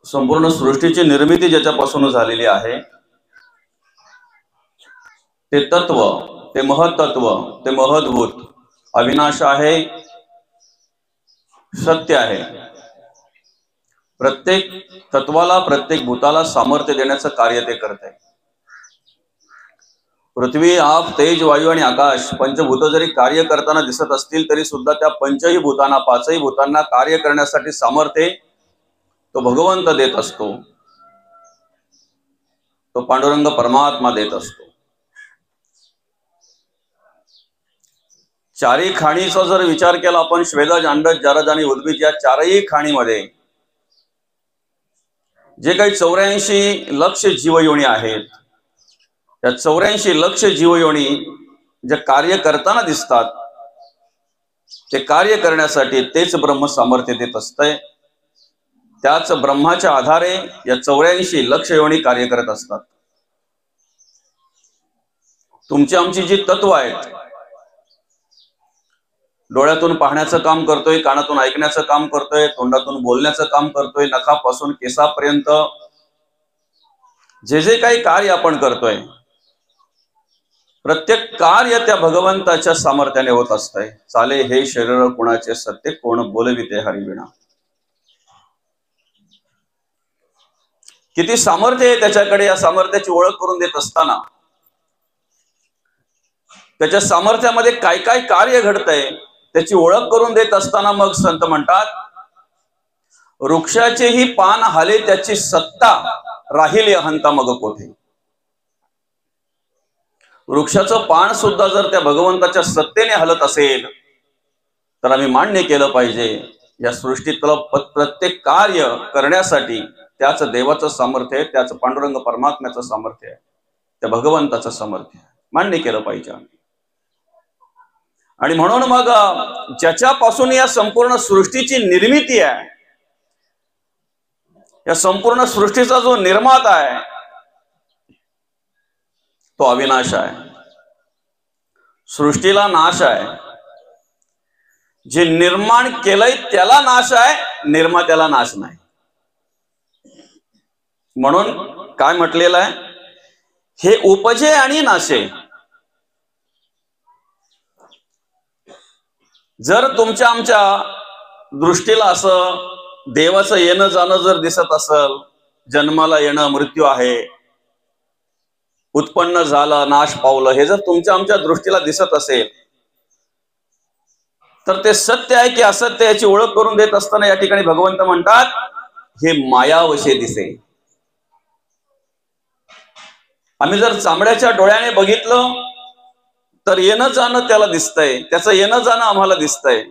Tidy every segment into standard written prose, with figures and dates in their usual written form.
संपूर्ण सृष्टीची निर्मिती ज्याच्यापासून झालेली आहे ते तत्व, ते महत्त्व, ते महद्भूत अविनाश आहे, सत्य आहे। प्रत्येक तत्वाला, प्रत्येक भूताला सामर्थ्य देण्याचं कार्य ते करते। पृथ्वी, आप, तेज, वायू आणि आकाश पंचभूत जरी कार्य करताना दिसत असतील तरी सुद्धा त्या पंचही भूतांना, पाचही भूतांना कार्य करण्यासाठी सामर्थ्य तो भगवंत देत असतो, तो पांडुरंग परमात्मा देत असतो। चारही खाणीचा जर विचार केला आपण, श्वेदज, अंडज, जरज आणि उद्भिज या चारही खाणीमध्ये जे काही 84 लक्ष जीवयोनी आहेत, त्या 84 लक्ष जीवयोनी जे कार्य करताना दिसतात ते कार्य करण्यासाठी तेच ब्रह्म सामर्थ्य देत असते। त्याच ब्रह्माच्या आधारे या 84 लक्ष योनी कार्य करत असतात। तुमची आमची जी तत्व आहेत, डोळ्यातून पाहण्याचं काम करतोय, कानातून ऐकण्याचं काम करतोय, तोंडातून बोलण्याचं काम करतोय, नखापासून केसापर्यंत जे जे काही कार्य आपण करतोय, प्रत्येक कार्य त्या भगवंताच्या सामर्थ्याने होत असतंय। चाले हे शरीर कुणाचे सत्य, कोण बोलविते हरिविना। किती सामर्थ्य आहे त्याच्याकडे, या सामर्थ्याची ओळख करून देत असताना त्याच्या सामर्थ्यामध्ये काय काय कार्य घडतंय त्याची ओळख करून देत असताना मग संत म्हणतात, वृक्षाचेही पान हाले त्याची सत्ता, राहिली अहंता मग कोठे। वृक्षाचं पान सुद्धा जर त्या भगवंताच्या सत्तेने हलत असेल तर आम्ही मान्य केलं पाहिजे, या सृष्टीतलं प्रत्येक कार्य करण्यासाठी त्याच देवाचं सामर्थ्य आहे, त्याच पांडुरंग परमात्म्याचं सामर्थ्य आहे, त्या भगवंताचं सामर्थ्य आहे, मान्य केलं पाहिजे आम्ही। आणि म्हणून मग ज्याच्यापासून या संपूर्ण सृष्टीची निर्मिती आहे, या संपूर्ण सृष्टीचा जो निर्माता आहे तो अविनाश आहे। सृष्टीला नाश आहे, जे निर्माण केलंय त्याला नाश आहे, निर्मात्याला नाश नाही। म्हणून काय म्हटलेलं आहे, हे उपजे आणि नाशे। जर तुमच्या आमच्या दृष्टीला असं देवाचं येणं जाणं जर दिसत असेल, जन्माला येणं, मृत्यू आहे, उत्पन्न झालं, नाश पावलं, हे जर तुमच्या आमच्या दृष्टीला दिसत असेल तर ते सत्य आहे की असत्य याची ओळख करून देत असताना या ठिकाणी भगवंत म्हणतात, हे मायावशे दिसे। आम्ही जर चांबड्याच्या डोळ्याने बघितलं तर येणं जाणं त्याला दिसतंय, त्याचं येणं जाणं आम्हाला दिसतंय।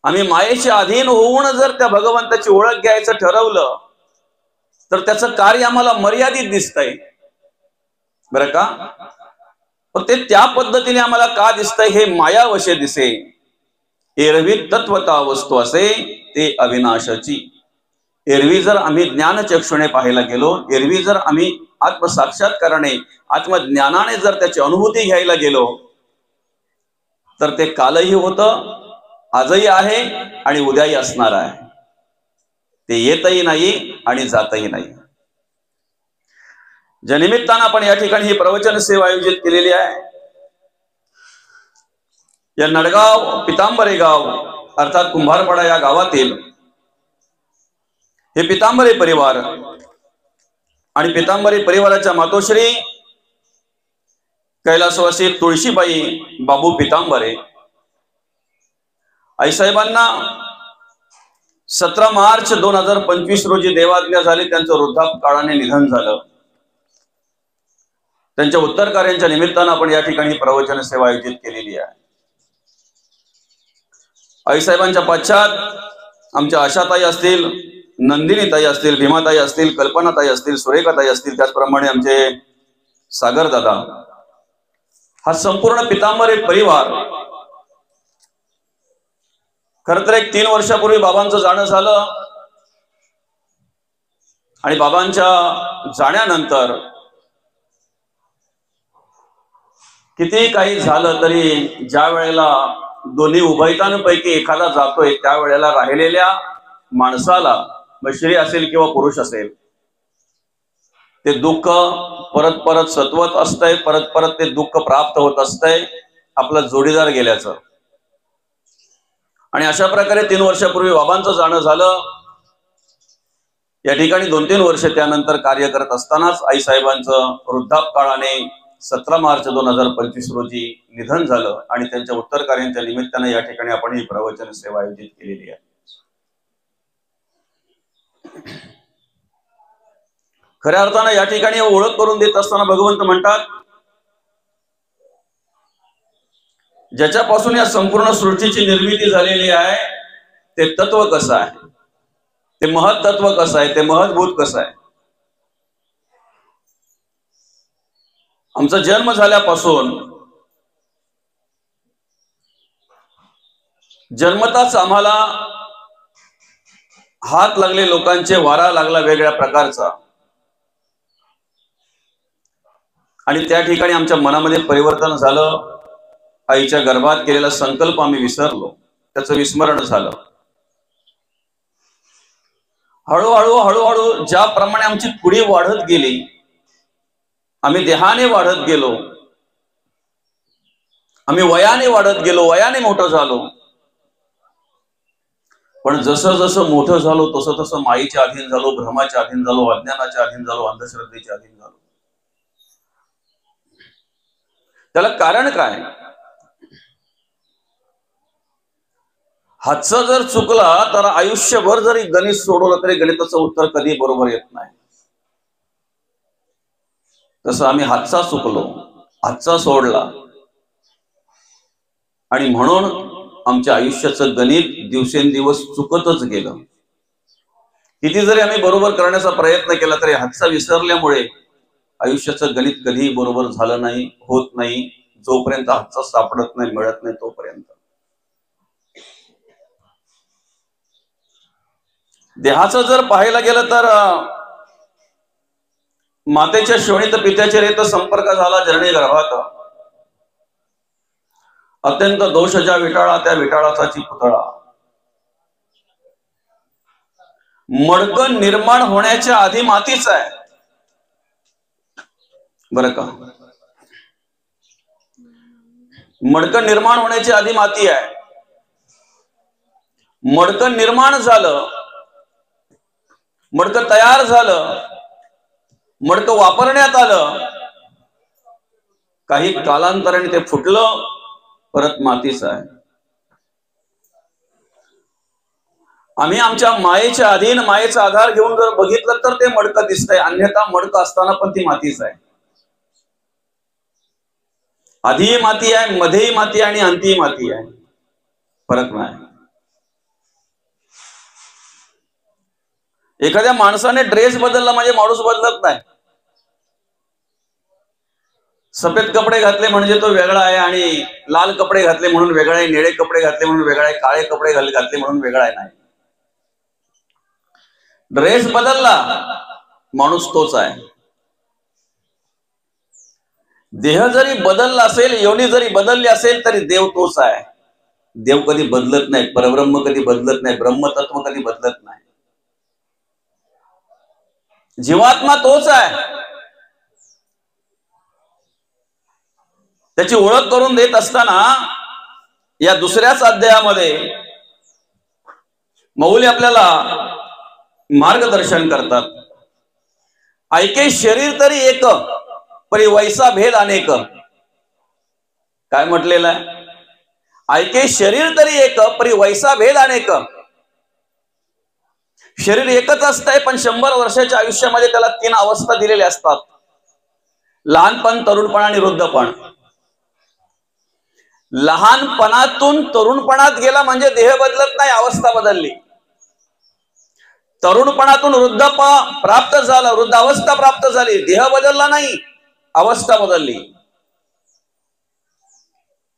आम्ही मायेच्या अधीन होऊन जर त्या भगवंताची ओळख घ्यायचं ठरवलं तर त्याचं कार्य आम्हाला मर्यादित दिसतंय, बरं का। पण ते त्या पद्धतीने आम्हाला का दिसतंय, हे मायावशे दिसे। एरवी तत्वता वस्तू असे ते अविनाशाची। एरवी जर आम्ही ज्ञानचक्षुने पाहायला गेलो, एरवी जर आम्ही आत्मसाक्षात्काराने, आत्मज्ञानाने जर त्याची अनुभूती घ्यायला गेलो तर ते कालही होतं, आजही आहे आणि उद्याही असणार आहे। ते येतही नाही आणि जातही नाही। ज्या निमित्तानं आपण या ठिकाणी ही प्रवचन सेवा आयोजित केलेली आहे, या नडगाव पितांबरे गाव अर्थात कुंभारपाडा या गावातील हे पितांबरे परिवार आणि पितांबरे परिवाराच्या मातोश्री कैलासवासी तुळशीबाई बाबू पितांबरे आईसाहेबांना 17 मार्च 2025 रोजी देवाज्ञा झाली, त्यांचं वृद्धापकाळाने निधन झालं। त्यांच्या उत्तर कार्यांच्या निमित्तानं आपण या ठिकाणी प्रवचन सेवा आयोजित केलेली आहे। आईसाहेबांच्या पश्चात आमच्या आशाताई असतील, नंदिनीताई असतील, भीमाताई असतील, कल्पनाताई असतील, सुरेखाताई असतील, त्याचप्रमाणे आमचे सागर दादा, हा संपूर्ण पितांबरे परिवार खर तर एक 3 वर्षापूर्वी बाबांचं जाणं झालं आणि बाबांच्या जाण्यानंतर किती काही झालं तरी ज्या वेळेला दोन्ही उभयतांपैकी एखादा जातोय त्यावेळेला राहिलेल्या माणसाला मग स्त्री असेल किंवा पुरुष असेल, ते दुःख परत परत सत्वत असतंय, परत परत ते दुःख प्राप्त होत असतंय आपला जोडीदार गेल्याचं. आणि अशा प्रकारे 3 वर्षापूर्वी बाबांचं जाणं झालं. या ठिकाणी 2-3 वर्ष त्यानंतर कार्य करत असतानाच आईसाहेबांचं वृद्धापकाळाने 17 मार्च 2025 रोजी निधन झालं आणि त्यांच्या उत्तर कार्यांच्या निमित्ताने या ठिकाणी आपण ही प्रवचन सेवा आयोजित केलेली आहे. खऱ्या अर्थानं या ठिकाणी ओळख करून देत असताना भगवंत म्हणतात, ज्याच्यापासून या संपूर्ण सृष्टीची निर्मिती झालेली आहे ते तत्व कसं आहे, ते महत तत्व कसं आहे, ते महत्भूत कसं आहे. आमचा जन्म झाल्यापासून जन्मताच आम्हाला हात लागले लोकांचे, वारा लागला वेगळ्या प्रकारचा, आणि त्या ठिकाणी आमच्या मनामध्ये परिवर्तन झालं. आईच्या गर्भात केलेला संकल्प आम्ही विसरलो, त्याचं विस्मरण झालं. हळूहळू हळूहळू ज्याप्रमाणे आमची पुढे वाढत गेली, आम्ही देहाने वाढत गेलो, आम्ही वयाने वाढत गेलो, वयाने मोठं झालो. पण जसं जसं मोठं झालो तसं तसं माईच्या अधीन झालो, भ्रमाच्या अधीन झालो, अज्ञानाच्या अधीन झालो, अंधश्रद्धेच्या अधीन झालो. त्याला कारण काय? हातचा जर चुकला तर आयुष्यभर जरी गणित सोडवलं तरी गणिताचं उत्तर कधी बरोबर येत नाही. तसं आम्ही हातचा चुकलो, हातचा सोडला, आणि म्हणून आमच्या आयुष्याचं गणित दिवसेंदिवस चुकतच गेलं. किती जरी आम्ही बरोबर करण्याचा प्रयत्न केला तरी हातचा विसरल्यामुळे आयुष्याचं गणित कधीही बरोबर झालं नाही, होत नाही. जोपर्यंत हातचा सापडत नाही, मिळत नाही तोपर्यंत. देहाचं जर पाहायला गेलं तर मातेच्या श्रोणीत पित्याच्या रेत संपर्क झाला जननी गर्भात. अत्यंत दोष ज्या विटाळा त्या विटाळाचा पुतळा. मडकं निर्माण होण्याच्या आधी मातीच आहे बरं का. मडकं निर्माण होण्याच्या आधी माती आहे. मडकं निर्माण झालं, मडकं तयार झालं, मडकं वापरण्यात आलं, काही कालांतराने ते फुटलं, परत मातीच आहे. आम्ही आमच्या मायेच्या अधीन, मायेचा आधार घेऊन जर बघितलं तर ते मडकं दिसतंय, अन्यथा मडकं असताना पण ती मातीच आहे. आधीही माती आहे, मध्येही माती आहे आणि अंतीही माती आहे. फरक नाही. एखाद्या माणसाने ड्रेस बदलला म्हणजे माणूस बदलत नाही. सफेद कपडे घातले म्हणजे तो वेगळा आहे, आणि लाल कपडे घातले म्हणून वेगळा आहे, निळे कपडे घातले म्हणून वेगळा आहे, काळे कपडे घातले म्हणून वेगळा आहे. नाही, ड्रेस बदलला माणूस तोच आहे. देह जरी बदलला असेल, योनी जरी बदलली असेल तरी देव तोच आहे. देव कधी बदलत नाही, परब्रह्म कधी बदलत नाही, ब्रह्मतत्व कधी बदलत नाही. जीवात्मा तोच आहे. त्याची ओळख करून देत असताना या दुसऱ्याच अध्यायामध्ये मौली आपल्याला मार्गदर्शन करतात. ऐके शरीर तरी एक, परी वैसा भेद अनेक. काय म्हटलेलं आहे? ऐके शरीर तरी एक, परी वैसा भेद अनेक. शरीर एकच असतंय, पण 100 वर्षाच्या आयुष्यामध्ये त्याला 3 अवस्था दिलेल्या असतात: लहानपण, तरुणपण आणि वृद्धपण. लहानपणातून तरुणपणात गेला म्हणजे देह बदलत नाही, अवस्था बदलली. तरुणपणातून वृद्धपण प्राप्त झालं, वृद्धावस्था प्राप्त झाली, देह बदलला नाही, अवस्था बदलली.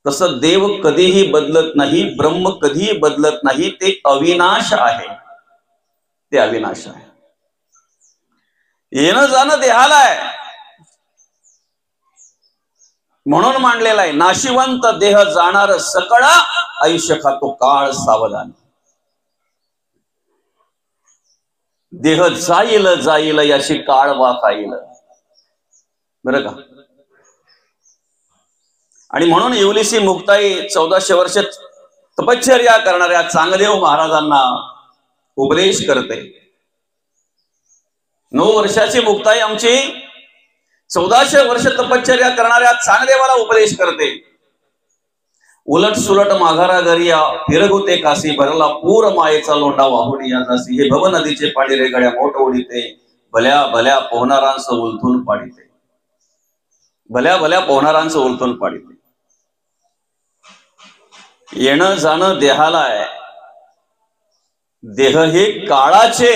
तसं देव कधीही बदलत नाही, ब्रह्म कधीही बदलत नाही. ते अविनाश आहे, ते अविनाश आहे. येणं जाणं देहाला आहे, म्हणून मांडलेला आहे, नाशिवंत देह जाणार सकळ, आयुष्य खातो काळ सावधान. देह जाईल जाईल याची काळ वा खाईल, बरं का. आणि म्हणून येवलीची मुक्ताई 1400 वर्ष तपश्चर्या करणाऱ्या चांगदेव महाराजांना उपदेश करते. 9 वर्षाची मुक्ताई आमची 1400 वर्ष तपश्चर्या करणाऱ्या चांगदेवाला उपदेश करते. उलट सुलट माघारा घरी फिरगुते काशी, भरला पूर मायेचा लोंढा वाहुडी या जासी. हे भव नदीचे पाणी रे गड्या मोठ ओढीते, भल्या भल्या पोहणारांचं उलथून पाडिते, भल्या भल्या पोहणारांचं उलथून पाडिते. येणं जाणं देहाला आहे. देह हे काळाचे,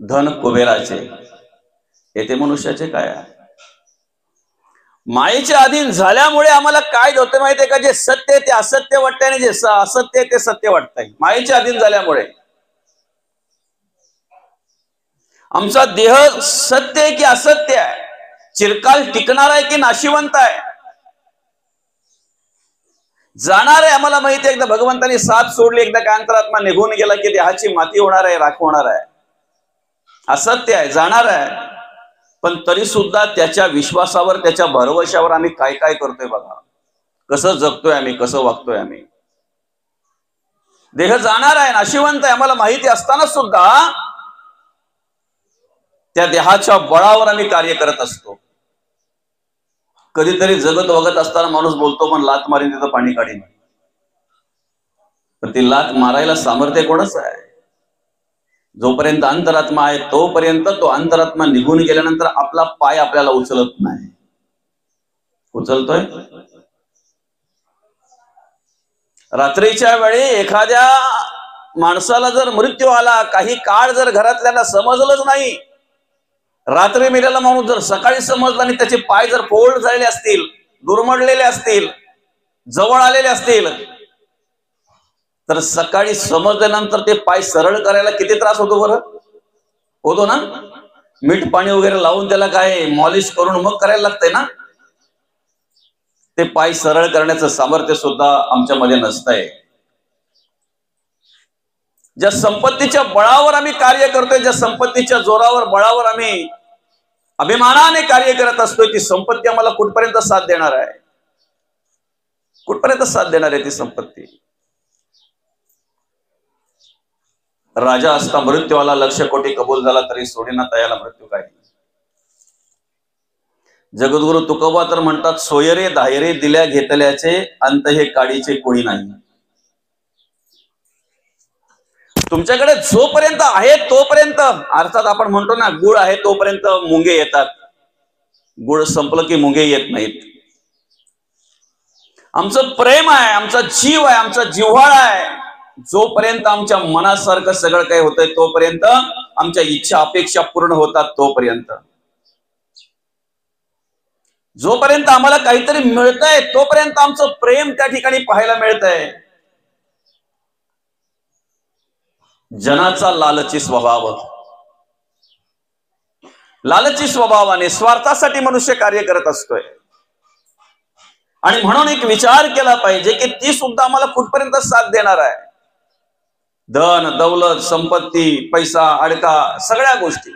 धन कुबेराचे, येथे मनुष्याचे काय आहे. मायेच्या अधीन झाल्यामुळे आम्हाला काय होतं माहितीये का, जे सत्य ते असत्य वाटतंय आणि जे असत्य ते सत्य वाटतंय. मायेच्या अधीन झाल्यामुळे आमचा देह सत्य आहे की असत्य आहे, चिरकाल टिकणार आहे की नाशिवंत आहे, जाणार आहे आम्हाला माहिती आहे. एकदा भगवंतानी साथ सोडली, एकदा काय अंतरात्मा निघून गेला की देहाची माती होणार आहे, राख होणार आहे, असत्य आहे, जाणार आहे. पण तरी सुद्धा त्याच्या विश्वासावर, त्याच्या भरवशावर आम्ही काय काय करतोय बघा. कसं जगतोय आम्ही, कसं वागतोय आम्ही. देह जाणार आहे, नाशिवंत आहे आम्हाला माहिती असताना सुद्धा त्या देहाच्या बळावर आम्ही कार्य करत असतो. कधीतरी जगत वगत असताना माणूस बोलतो पण लात मारीन तिथं पाणी काढीन, पण ती लात मारायला सामर्थ्य कोणाचं आहे. जोपर्यंत अंतरात्मा आहे तोपर्यंत, तो अंतरात्मा निघून गेल्यानंतर आपला पाय आपल्याला उचलत नाही. उचलतोय. रात्रीच्या वेळी एखाद्या माणसाला जर मृत्यू आला, काही काळ जर घरातल्याला समजलंच नाही, रात्री मेलेला माणूस जर सकाळी समजला आणि त्याचे पाय जर फोल्ड झालेले असतील, दुर्मडलेले असतील, जवळ आलेले असतील, तर सकाळी समजल्यानंतर ते पाय सरळ करायला किती त्रास होतो बरं. होतो ना. मीठ पाणी वगैरे लावून त्याला काय मॉलिश करून मग करायला लागतंय ना. ते पाय सरळ करण्याचं सामर्थ्य सुद्धा आमच्यामध्ये नसतंय. ज्या संपत्तीच्या बळावर आम्ही कार्य करतोय, ज्या संपत्तीच्या जोरावर बळावर आम्ही अभिमानाने कार्य करत असतोय, ती संपत्ती आम्हाला कुठपर्यंत साथ देणार आहे, कुठपर्यंत साथ देणार आहे ती संपत्ती. राजा असता मृत्यू आला, 1,00,000 कोटी कबूल झाला तरी सोडेना तयाला मृत्यू काही. जगद्गुरु तुकोबा तर म्हणतात, सोयरे धायरे दिल्या घेतल्याचे, अंत हे काडीचे कोणी नाही. तुमच्याकडे जोपर्यंत आहे तोपर्यंत, अर्थात आपण म्हणतो ना गुळ आहे तोपर्यंत मुंगे येतात, गुळ संपलं की मुंगे येत नाहीत. आमचं प्रेम आहे, आमचा जीव आहे, आमचा जिव्हाळा आहे, जोपर्यंत आमच्या मनासारखं सगळं काही होतंय तोपर्यंत, आमच्या इच्छा अपेक्षा पूर्ण होतात तोपर्यंत, जोपर्यंत आम्हाला काहीतरी मिळतंय तोपर्यंत आमचं प्रेम त्या ठिकाणी पाहायला मिळतंय. जनाचा लालची स्वभाव, लालची स्वभावाने स्वार्थासाठी मनुष्य कार्य करत असतोय. आणि म्हणून एक विचार केला पाहिजे की ती सुद्धा आम्हाला कुठपर्यंत साथ देणार आहे. धन दौलत संपत्ती पैसा अडका सगळ्या गोष्टी,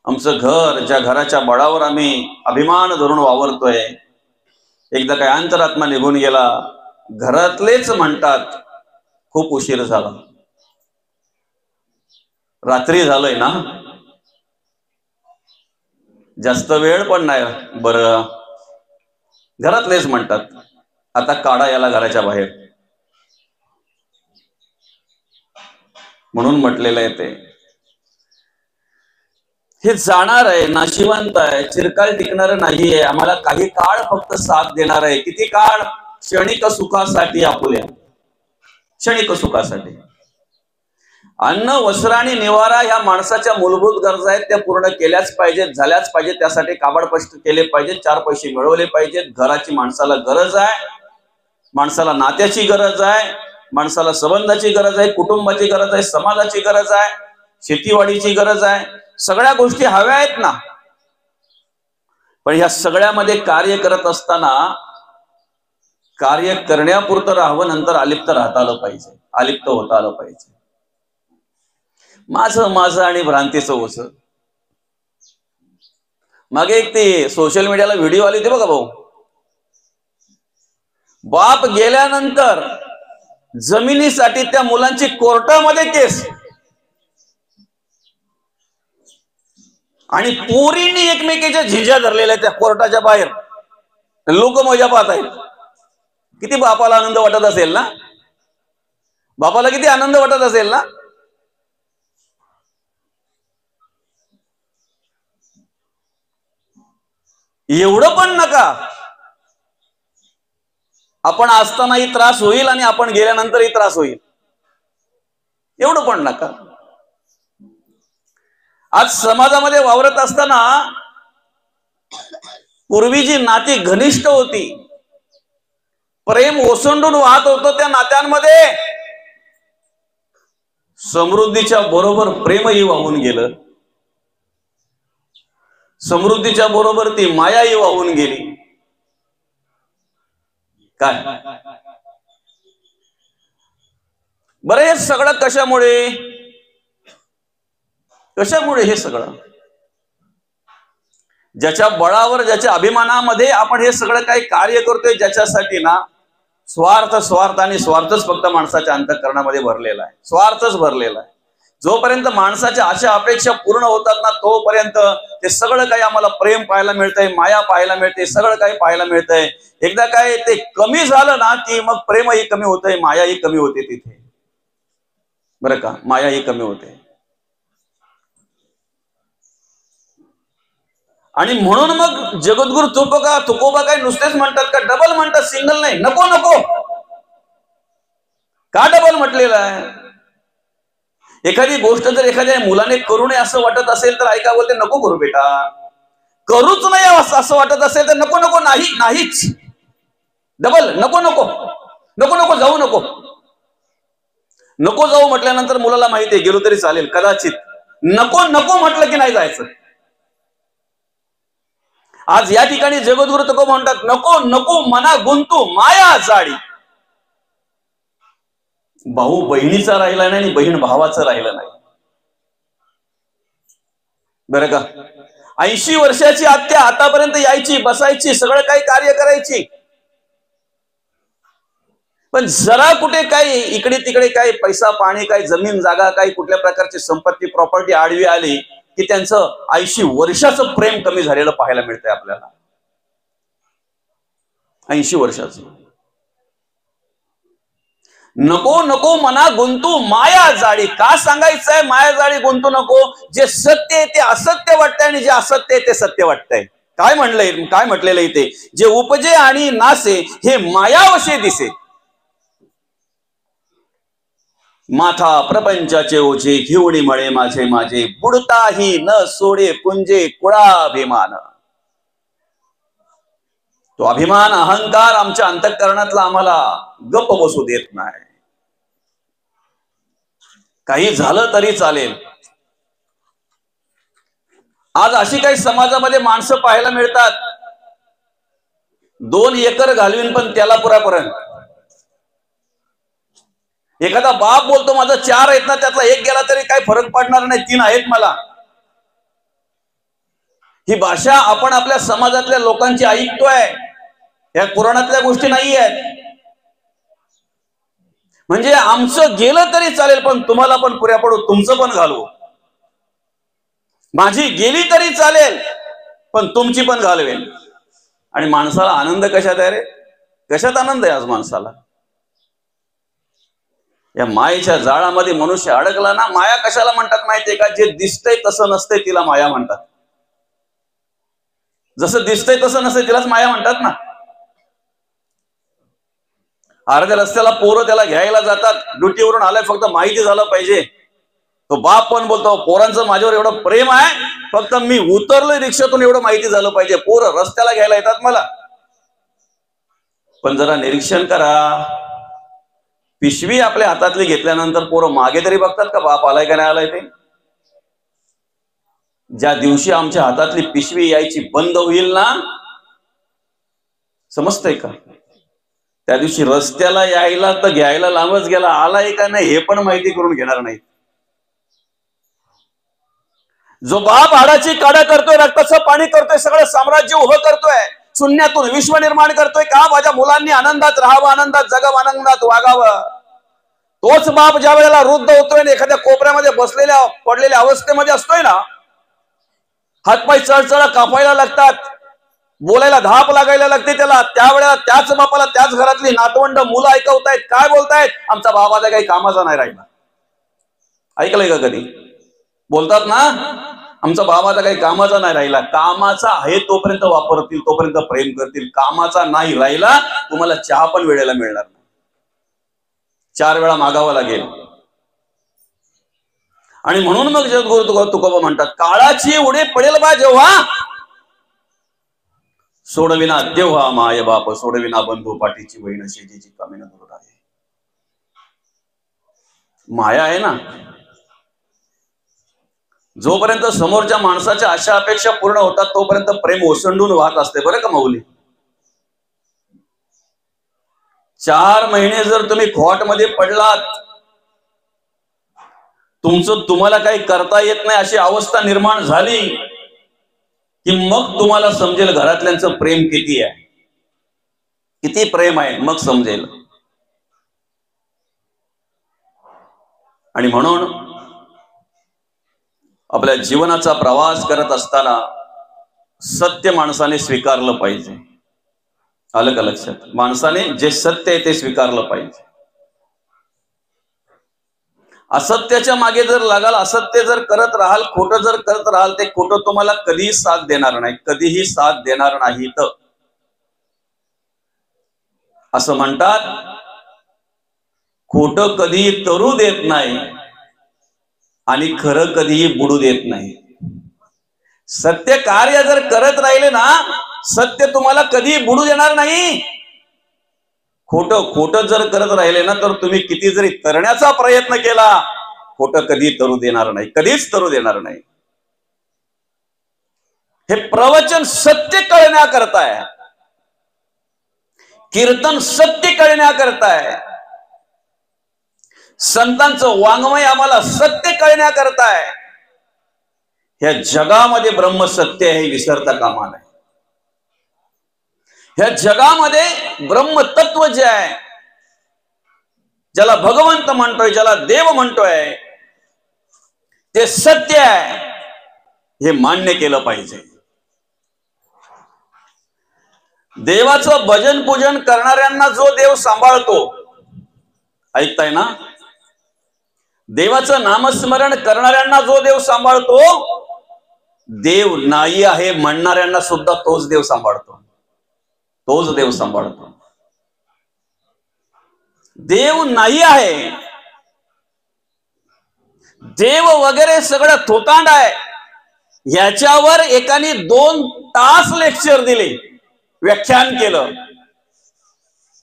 आमचं घर, ज्या घराच्या बळावर आम्ही अभिमान धरून वावरतोय, एकदा काय अंतरात्मा निघून गेला, घरातलेच म्हणतात खूप उशीर झाला, रात्री झालंय ना, जास्त वेळ पण नाही, बरं घरातलेच म्हणतात आता काढा याला घराच्या बाहेर, म्हणून म्हटलेलं आहे ते. हे जाणार आहे, नाशिवंत आहे, चिरकाल टिकणार नाहीये, आम्हाला काही काळ फक्त साथ देणार आहे. किती काळ? क्षणिक सुखासाठी, आपुल्या क्षणिक सुखासाठी. अन्न वस्त्र आणि निवारा ह्या माणसाच्या मूलभूत गरजा आहेत, त्या पूर्ण केल्याच पाहिजेत, झाल्याच पाहिजेत. त्यासाठी काबाड कष्ट केले पाहिजेत, 4 पैसे मिळवले पाहिजेत. घराची माणसाला गरज आहे, माणसाला नात्याची गरज आहे, माणसाला संबंधाची गरज आहे, कुटुंबाची गरज आहे, समाजाची गरज आहे, शेतीवाडीची गरज आहे. सगळ्या गोष्टी हव्या आहेत ना. पण ह्या सगळ्यामध्ये कार्य करत असताना कार्य करण्यापुरतं राहावं, नंतर अलिप्त राहता आलं पाहिजे, अलिप्त होता आलं पाहिजे. माझं आणि भ्रांतीचं ओझ. मागे एक ते सोशल मीडियाला व्हिडिओ आली होती बघा भाऊ. बाप गेल्यानंतर जमिनीसाठी त्या मुलांची कोर्टामध्ये केस, आणि पोरींनी एकमेकीच्या झिंज्या धरलेल्या त्या कोर्टाच्या बाहेर. लोक मजा पाहत आहेत. किती बापाला आनंद वाटत असेल ना, बापाला किती आनंद वाटत असेल ना. एवढं पण नका. आपण असतानाही त्रास होईल आणि आपण गेल्यानंतरही त्रास होईल, एवढं पण नका. आज समाजामध्ये वावरत असताना पूर्वी जी नाती घनिष्ठ होती, प्रेम ओसंडून वाहत होतं त्या नात्यांमध्ये, समृद्धीच्या बरोबर प्रेमही वाहून गेलं, समृद्धीच्या बरोबर ती मायाही वाहून गेली. काय बरं हे सगळं कशामुळे? कशामुळे हे सगळं? ज्याच्या बळावर, ज्याच्या अभिमानामध्ये आपण हे सगळं काही कार्य करतोय, ज्याच्यासाठी ना स्वार्थ आणि स्वार्थच फक्त माणसाच्या अंतःकरणामध्ये भरलेला आहे, स्वार्थच भरलेला आहे. जोपर्यंत माणसाच्या आशा अपेक्षा पूर्ण होतात ना, तोपर्यंत ते सगळं काही आम्हाला प्रेम पाहायला मिळतंय, माया पाहायला मिळते, सगळं काही पाहायला मिळतंय. एकदा काय ते कमी झालं ना की मग प्रेमही कमी होतंय, मायाही कमी होते तिथे, बरं का, मायाही कमी होते. आणि म्हणून मग जगद्गुरु तुकोबा काय नुसतेच म्हणतात का? डबल म्हणतात, सिंगल नाही. नको नको, का डबल म्हटलेलं आहे? एखादी गोष्ट जर एखाद्या मुलाने करू नये असं वाटत असेल तर ऐका, बोलते नको करू बेटा, करूच नाही असं वाटत असेल तर नको नको, नाही नाहीच. डबल नको नको नको नको, जाऊ नको. नको जाऊ म्हटल्यानंतर मुलाला माहिती आहे गेलो तरी चालेल कदाचित. नको नको म्हटलं की नाही जायचं. आज या ठिकाणी जगद्गुरु तुकोबा म्हणतात, नको नको मना गुंतू माया जाडी. भाऊ बहिणीचा राहिला नाही आणि बहीण भावाचं राहिलं नाही, बरं का. 80 वर्षाची आत्या आतापर्यंत यायची, बसायची, सगळं काही कार्य करायची, पण जरा कुठे काही इकडे तिकडे काही पैसा पाणी, काही जमीन जागा, काही कुठल्या प्रकारची संपत्ती प्रॉपर्टी आडवी आली की त्यांचं 80 वर्षाचं प्रेम कमी झालेलं पाहायला मिळतंय आपल्याला. 80 वर्षाचं. नको नको मना गुंतू माया जाळी. का सांगायचंय माया जाळी गुंतू नको? जे सत्य आहे ते असत्य वाटतंय आणि जे असत्य आहे ते सत्य वाटतंय. काय म्हटलेलं इथे? जे उपजे आणि नासे हे मायावशे दिसे, माथा प्रपंचाचे ओझे घेऊन मळे माझे माझे, बुडताही न सोडे पुंजे कुळाभिमान. तो अभिमान अहंकार आमच्या अंतःकरणातला आम्हाला गप्प बसू देत नाही. काही झालं तरी चालेल. आज अशी काही समाजामध्ये माणसं पाहायला मिळतात, 2 एकर घालवीन पण त्याला पुरापर्यंत. एखादा बाप बोलतो माझं 4 आहेत ना, त्यातला 1 गेला तरी काही फरक पडणार नाही, 3 आहेत मला. ही भाषा आपण आपल्या समाजातल्या लोकांची ऐकतोय. या पुराणातल्या गोष्टी नाही आहेत. म्हणजे आमचं गेलं तरी चालेल पण तुम्हाला पण पुऱ्या पडू, तुमचं पण घालू. माझी गेली तरी चालेल पण तुमची पण घालवेन. आणि माणसाला आनंद कशात आहे रे? कशात आनंद आहे आज माणसाला? या मायेच्या जाळामध्ये मनुष्य अडकला ना. माया कशाला म्हणतात माहितीये का? जे दिसतंय तसं नसतंय तिला माया म्हणतात. जसं दिसतंय तसं नसतंय तिलाच माया म्हणतात ना. अर्ध्या रस्त्याला पोरं त्याला घ्यायला जातात, ड्युटीवरून आलाय, फक्त माहिती झालं पाहिजे. तो बाप पण बोलतो पोरांचं माझ्यावर एवढं प्रेम आहे, फक्त मी उतरलोय रिक्षातून एवढं माहिती झालं पाहिजे. पोरं रस्त्याला घ्यायला येतात मला. पण जरा निरीक्षण करा, पिशवी आपल्या हातातली घेतल्यानंतर पोरं मागे तरी बघतात का बाप आलाय का नाही आलाय ते? ज्या दिवशी आमच्या हातातली पिशवी यायची बंद होईल ना, समजतंय का, त्या दिवशी रस्त्याला यायला तर घ्यायला लांबच गेला, आलाय का नाही हे पण माहिती करून घेणार नाही. जो बाप हाडाची काढा करतोय, रक्ताचं पाणी करतोय, सगळं साम्राज्य उभं करतोय, शून्यातून विश्व निर्माण करतोय, का माझ्या मुलांनी आनंदात राहावं, आनंदात जगावं, आनंदात वागावं, तोच बाप ज्या वेळेला वृद्ध होतोय ना, एखाद्या कोपऱ्यामध्ये बसलेल्या पडलेल्या अवस्थेमध्ये असतोय ना, हातपाय चढचढ कापायला लागतात, बोलायला धाप लागायला लागते त्याला, त्यावेळेला त्याच बापाला त्याच घरातली नातवंड मुलं ऐकवतायत, काय बोलतायत, आमचा बाबाचा काही कामाचा नाही राहिला. ऐकलंय का कधी? बोलतात ना, आमचा बाबाचा काही कामाचा नाही राहिला. कामाचा आहे तोपर्यंत वापरतील, तोपर्यंत प्रेम करतील. कामाचा नाही राहिला, तुम्हाला चहा पण वेळेला मिळणार नाही, 4 वेळा मागावा लागेल. आणि म्हणून मग जगद्गुरु तुकोबा म्हणतात, काळाची उडी पडेल बा जेव्हा, सोडविना तेव्हा माय बाप, सोडविना बंधू पाठीची बहीण, शेजीची कामिन दूर आहे. माया आहे ना, जोपर्यंत समोरच्या माणसाच्या आशा अपेक्षा पूर्ण होतात तोपर्यंत प्रेम ओसंडून वाहत असते. बरं का माऊली? 4 महिने जर तुम्ही खोटमध्ये पडलात, तुम्हाला काही करता येत नाही अशी अवस्था निर्माण झाली की मग तुम्हाला समजेल घरातल्यांचं प्रेम किती आहे, किती प्रेम आहे, मग समजेल. आणि म्हणून आपल्या जीवनाचा प्रवास करत असताना सत्य माणसाने स्वीकारलं पाहिजे. आलं का लक्षात? माणसाने जे सत्य आहे ते स्वीकारलं पाहिजे. असत्याच्या मागे जर लागाल, असत्य जर करत राहाल, खोटं जर करत राहाल, ते खोटं तुम्हाला कधीही साथ देणार नाही, कधीही साथ देणार नाही. तर असं म्हणतात, खोटं कधीही तरू देत नाही आणि खरं कधीही बुडू देत नाही. सत्य कार्य जर करत राहिले ना, सत्य तुम्हाला कधीही बुडू देणार नाही. खोटं जर करत राहिले ना, तर तुम्ही किती जरी करण्याचा प्रयत्न केला, खोटं कधी तरू देणार नाही, कधीच तरू देणार नाही. हे प्रवचन सत्य कळण्याकरता आहे, कीर्तन सत्य कळण्याकरता आहे, संतांचं वाङ्मय आम्हाला सत्य कळण्याकरता आहे. ह्या जगामध्ये ब्रह्म सत्य आहे, विसरता कामा नये. ह्या जगामध्ये ब्रह्मतत्व जे आहे, ज्याला भगवंत म्हणतोय, ज्याला देव म्हणतोय, ते सत्य आहे, हे मान्य केलं पाहिजे. देवाचं भजन पूजन करणाऱ्यांना जो देव सांभाळतो, ऐकताय ना, देवाचं नामस्मरण करणाऱ्यांना जो देव सांभाळतो, देव नाही आहे म्हणणाऱ्यांना सुद्धा तोच देव सांभाळतो, तोच देव सांभाळतो. देव नाही आहे, देव वगैरे सगळं थोतांड आहे, ह्याच्यावर एकाने 2 तास लेक्चर दिले, व्याख्यान केलं.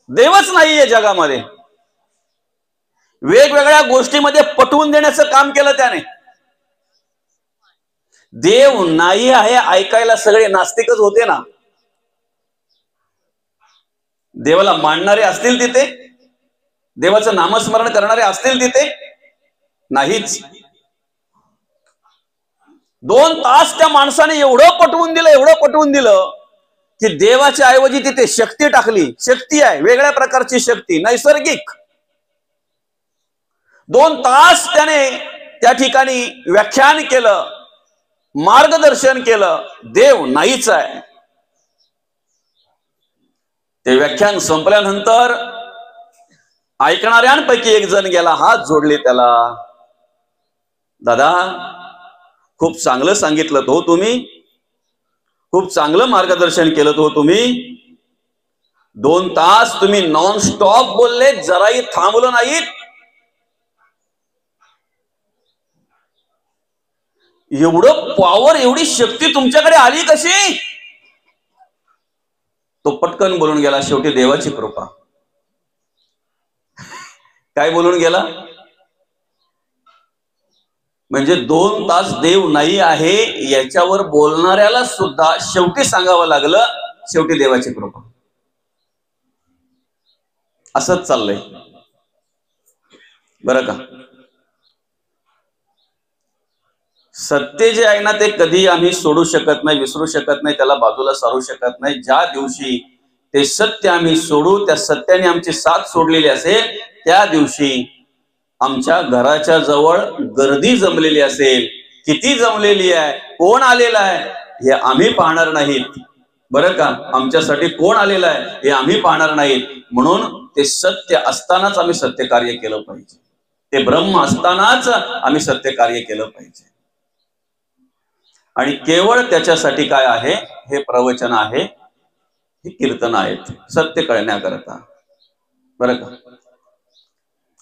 देवच नाहीये जगामध्ये. वेगवेगळ्या गोष्टीमध्ये पटवून देण्याचं काम केलं त्याने. देव नाही आहे ऐकायला सगळे नास्तिकच होते ना. देवाला मानणारे असतील तिथे, देवाचं नामस्मरण करणारे असतील तिथे, नाहीच. 2 तास त्या माणसाने एवढं पटवून दिलं की देवाच्या ऐवजी तिथे शक्ती टाकली. शक्ती आहे, वेगळ्या प्रकारची शक्ती, नैसर्गिक. 2 तास त्याने त्या ठिकाणी व्याख्यान केलं, मार्गदर्शन केलं. देव नाहीच आहे. ते व्याख्यान संपल्यानंतर ऐकणाऱ्यांपैकी एक जण गेला, हात जोडले त्याला, दादा खूप चांगलं सांगितलं हो तुम्ही, खूप चांगलं मार्गदर्शन केलं हो तुम्ही. 2 तास तुम्ही नॉन स्टॉप बोलले, जराही थांबलं नाहीत. एवढं पॉवर, एवढी शक्ती तुमच्याकडे आली कशी? तो पटकन बोलून गेला, शेवटी देवाची कृपा. काय बोलून गेला? म्हणजे 2 तास देव नाही आहे याच्यावर बोलणाऱ्याला सुद्धा शेवटी सांगावं लागलं, शेवटी देवाची कृपा. असंच चाललंय बरं का. सत्य जे आहे ना ते कधी आम्ही सोडू शकत नाही, विसरू शकत नाही, त्याला बाजूला सारू शकत नाही. ज्या दिवशी ते सत्य आम्ही सोडू, त्या सत्याने आमची साथ सोडलेली असेल, त्या दिवशी आमच्या घराच्या जवळ गर्दी जमलेली असेल. किती जमलेली आहे, कोण आलेला आहे हे आम्ही पाहणार नाहीत बरं का. आमच्यासाठी कोण आलेला आहे हे आम्ही पाहणार नाहीत. म्हणून ते सत्य असतानाच आम्ही सत्य कार्य केलं पाहिजे. ते ब्रह्म असतानाच आम्ही सत्य कार्य केलं पाहिजे. आणि केवळ त्याच्यासाठी काय आहे, हे प्रवचन आहे, हे कीर्तन आहेत सत्य कळण्याकरता बरं का.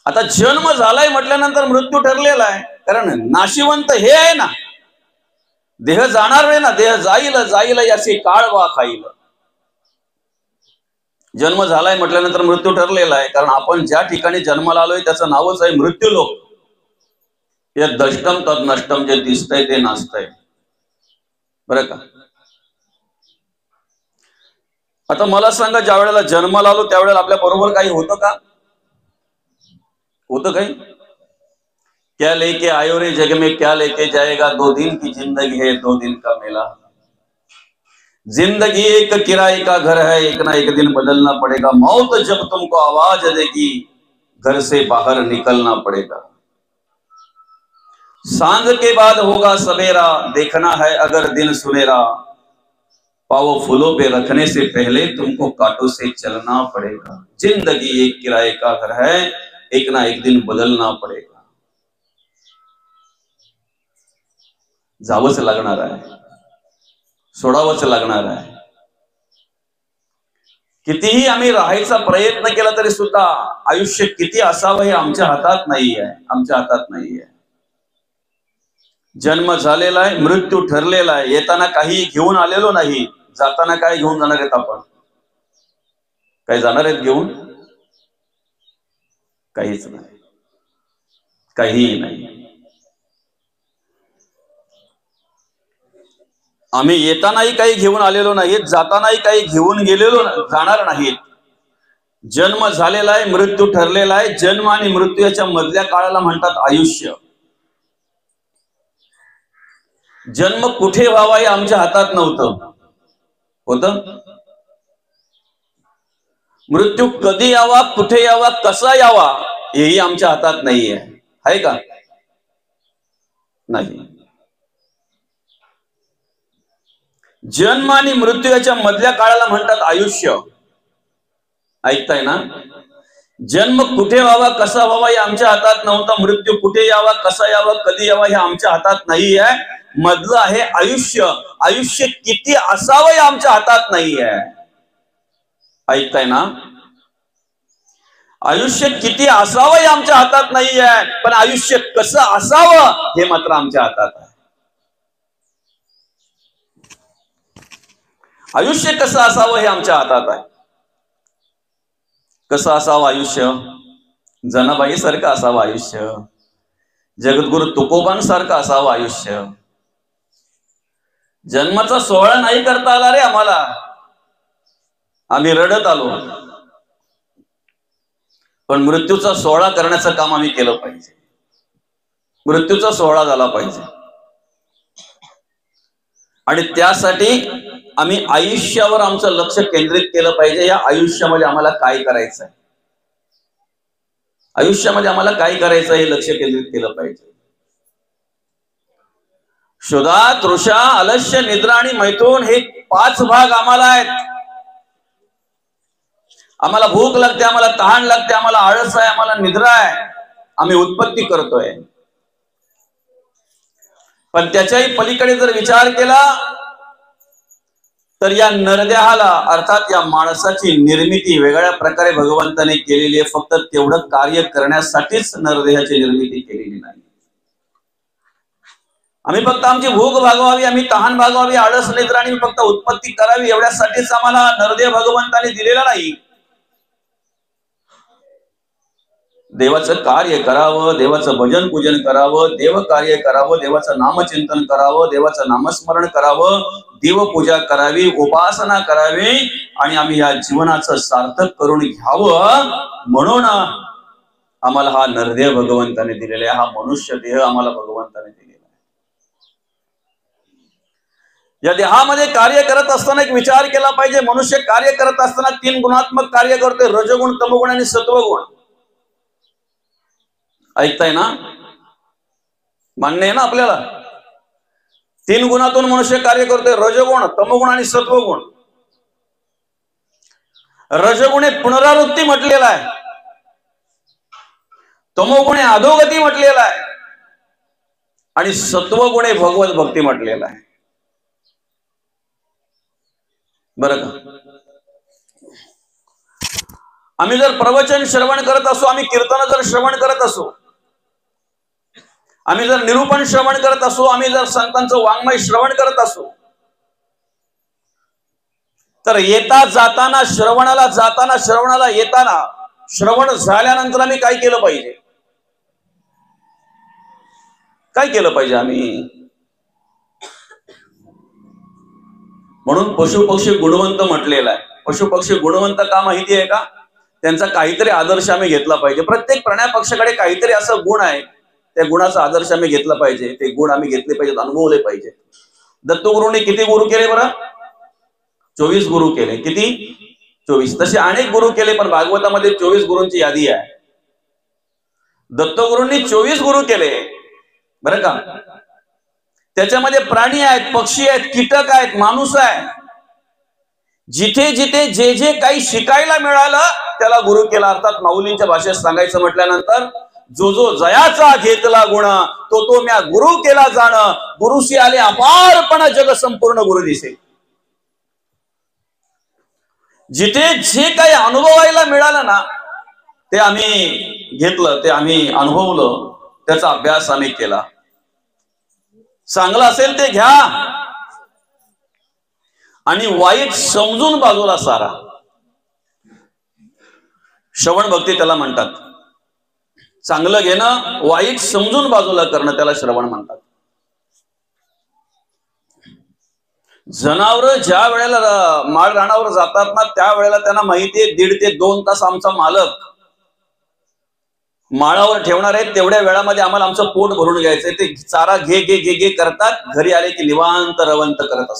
आता जन्म झालाय म्हटल्यानंतर मृत्यू ठरलेला आहे. कारण नाशिवंत हे आहे ना, देह जाणार आहे ना, देह जाईल जाईल याची काळवा खाईल. जन्म झालाय म्हटल्यानंतर मृत्यू ठरलेला आहे. कारण आपण ज्या ठिकाणी जन्माला आलोय त्याचं नावच आहे मृत्यूलोक. हे दष्टम तद नष्टम, जे दिसतंय ते नाचतंय बरं का. आता मला सांगा, ज्या वेळेला जन्माला आलो त्यावेळेला आपल्या बरोबर काही होतं का? होतं काही? क्या लेके आयो रे जग में क्या लेके जाएगा, 2 दिन की जिंदगी है 2 दिन का मेला. जिंदगी एक किराए का घर है, एक ना एक दिन बदलना पड़ेगा. मौत जब तुमको आवाज देगी, घर से बाहर निकलना पड़ेगा. सांझ के बाद होगा सवेरा, देखना है अगर दिन सुनेरा. पाओ फूलों पे रखने से पहले तुमको कांटों से चलना पड़ेगा. जिंदगी एक किराए का घर है, एक ना एक दिन बदलना पड़ेगा. जावंच लागणार आहे, सोडावंच लागणार आहे. कितीही आम्ही राहायचा प्रयत्न केला तरी सुद्धा आयुष्य किती असावं हे आमच्या हातात नाही आहे, आमच्या हातात नाही आहे. जन्म झालेला आहे, मृत्यू ठरलेला आहे. येताना काही घेऊन आलेलो नाही, जाताना काय घेऊन जाणार आहेत आपण? काय जाणार आहेत घेऊन? काहीच नाही, काहीही नाही. आम्ही येतानाही काही घेऊन आलेलो नाहीत, जातानाही काही घेऊन गेलेलो जाणार नाहीत. जन्म झालेला आहे, मृत्यू ठरलेला आहे. जन्म आणि मृत्यू याच्या मधल्या काळाला म्हणतात आयुष्य. जन्म कुठे व्हावा हे आमच्या हातात नव्हतं, होतं. मृत्यू कधी यावा, कुठे यावा, कसा यावा हेही आमच्या हातात नाहीये, आहे का? नाही. जन्म आणि मृत्यू याच्या मधल्या काळाला म्हणतात आयुष्य. ऐकताय ना? जन्म कुठे व्हावा, कसा व्हावा हे आमच्या हातात नव्हतं. मृत्यू कुठे यावा, कसा यावा, कधी यावा हे आमच्या हातात नाही आहे. मधलं आहे आयुष्य. आयुष्य किती असावं हे आमच्या हातात नाही आहे. ऐकताय ना? आयुष्य किती असावं हे आमच्या हातात नाही आहे, पण आयुष्य कसं असावं हे मात्र आमच्या हातात आहे. आयुष्य कसं असावं हे आमच्या हातात आहे. कसं असावं आयुष्य? जनाबाई सारखं असावं आयुष्य, जगद्गुरु तुकोबांसारखं असावं आयुष्य. जन्माचा सोहळा नाही करता आला रे आम्हाला, आम्ही रडत आलो. पण मृत्यूचा सोहळा करण्याचं काम आम्ही केलं पाहिजे. मृत्यूचा सोहळा झाला पाहिजे. आणि त्यासाठी आम्ही आयुष्यावर आमचं लक्ष केंद्रित केलं पाहिजे. या आयुष्यामध्ये आम्हाला काय करायचं आहे, आयुष्यामध्ये आम्हाला काय करायचं हे लक्ष केंद्रित केलं पाहिजे. क्षुधा, तृषा, आलस्य, निद्रा आणि मैथुन हे 5 भाग आम्हाला आहेत. आम्हाला भूक लागते, आम्हाला तहान लागते, आम्हाला आळस आहे, आम्हाला निद्रा आहे, आम्ही उत्पत्ती करतोय. पण त्याच्याही पलीकडे जर विचार केला तर या नरदेहाला अर्थात या माणसाची निर्मिती वेगळ्या प्रकारे भगवंताने केलेली आहे. फक्त तेवढं कार्य करण्यासाठीच नरदेहाची निर्मिती केलेली नाही. आम्ही फक्त आमची भूक भागवावी, आम्ही तहान भागवावी, आळस, निद्रा आणि फक्त उत्पत्ती करावी एवढ्यासाठीच आम्हाला नरदेह भगवंताने दिलेला नाही. देवाचं कार्य करावं, देवाचं भजन पूजन करावं, देव कार्य करावं, देवाचं नामचिंतन करावं, देवाचं नामस्मरण करावं, देवपूजा करावी, उपासना करावी आणि आम्ही या जीवनाचं सार्थक करून घ्यावं म्हणून आम्हाला हा नरदेह भगवंताने दिलेला आहे, हा मनुष्य देह आम्हाला भगवंताने दिलेला आहे. या देहामध्ये कार्य करत असताना एक विचार केला पाहिजे. मनुष्य कार्य करत असताना 3 गुणात्मक कार्य करतोय: रजगुण, तमगुण आणि सत्वगुण. ऐकताय ना? मान्य आहे ना आपल्याला? 3 गुणातून मनुष्य कार्य करतोय: रजगुण, तमगुण आणि सत्वगुण. रजगुणे पुनरावृत्ती म्हटलेला आहे, तमोगुणे अधोगती म्हटलेला आहे आणि सत्वगुणे भगवत भक्ती म्हटलेला आहे. बरं का? आम्ही जर प्रवचन श्रवण करत असो, आम्ही कीर्तन जर श्रवण करत असो, आम्ही जर निरूपण श्रवण करत असो, आम्ही जर संतांचं वाङ्मय श्रवण करत असो, तर येता जाताना श्रवणाला येताना श्रवण झाल्यानंतर आम्ही काय केलं पाहिजे? काय केलं पाहिजे आम्ही? म्हणून पशु पक्षी गुणवंत म्हटलेला आहे. पशु पक्षी गुणवंत का माहिती आहे का? त्यांचा काहीतरी आदर्श आम्ही घेतला पाहिजे. प्रत्येक प्राण्या पक्षाकडे काहीतरी असं गुण आहे, त्या गुणाचा आदर्श आम्ही घेतला पाहिजे. ते गुण आम्ही घेतले पाहिजेत, अनुभवले पाहिजे. दत्तगुरूंनी किती गुरु केले बरं? 24 गुरु केले. किती? 24. तसे अनेक गुरु केले, पण भागवतामध्ये 24 गुरूंची यादी आहे. दत्तगुरूंनी 24 गुरु केले बरं का. त्याच्यामध्ये प्राणी आहेत, पक्षी आहेत, कीटक आहेत, माणूस आहे. जिथे जिथे जे जे काही शिकायला मिळालं त्याला गुरु केला. अर्थात माऊलींच्या भाषेत सांगायचं म्हटल्यानंतर, जो जो जयाचा घेतला गुण, तो तो म्या गुरु केला जाण. गुरुशी आले अपारपण, जग संपूर्ण गुरु दिसे. जिथे जे काही अनुभवायला मिळालं ना, ते आम्ही घेतलं, ते आम्ही अनुभवलं, त्याचा अभ्यास आम्ही केला. चांगलं असेल ते घ्या आणि वाईट समजून बाजूला सारा. श्रवण भक्ती त्याला म्हणतात. चांगलं घेणं, वाईट समजून बाजूला करणं, त्याला श्रवण म्हणतात. जनावर ज्या वेळेला माळ रानावर जातात ना, त्या वेळेला त्यांना माहितीये 1.5 ते 2 तास आमचा मालक माळावर ठेवणार आहे. तेवढ्या वेळामध्ये आम्हाला आमचं पोट भरून घ्यायचंय. ते चारा घे घे घे घे करतात. घरी आले की निवांत रवंत करत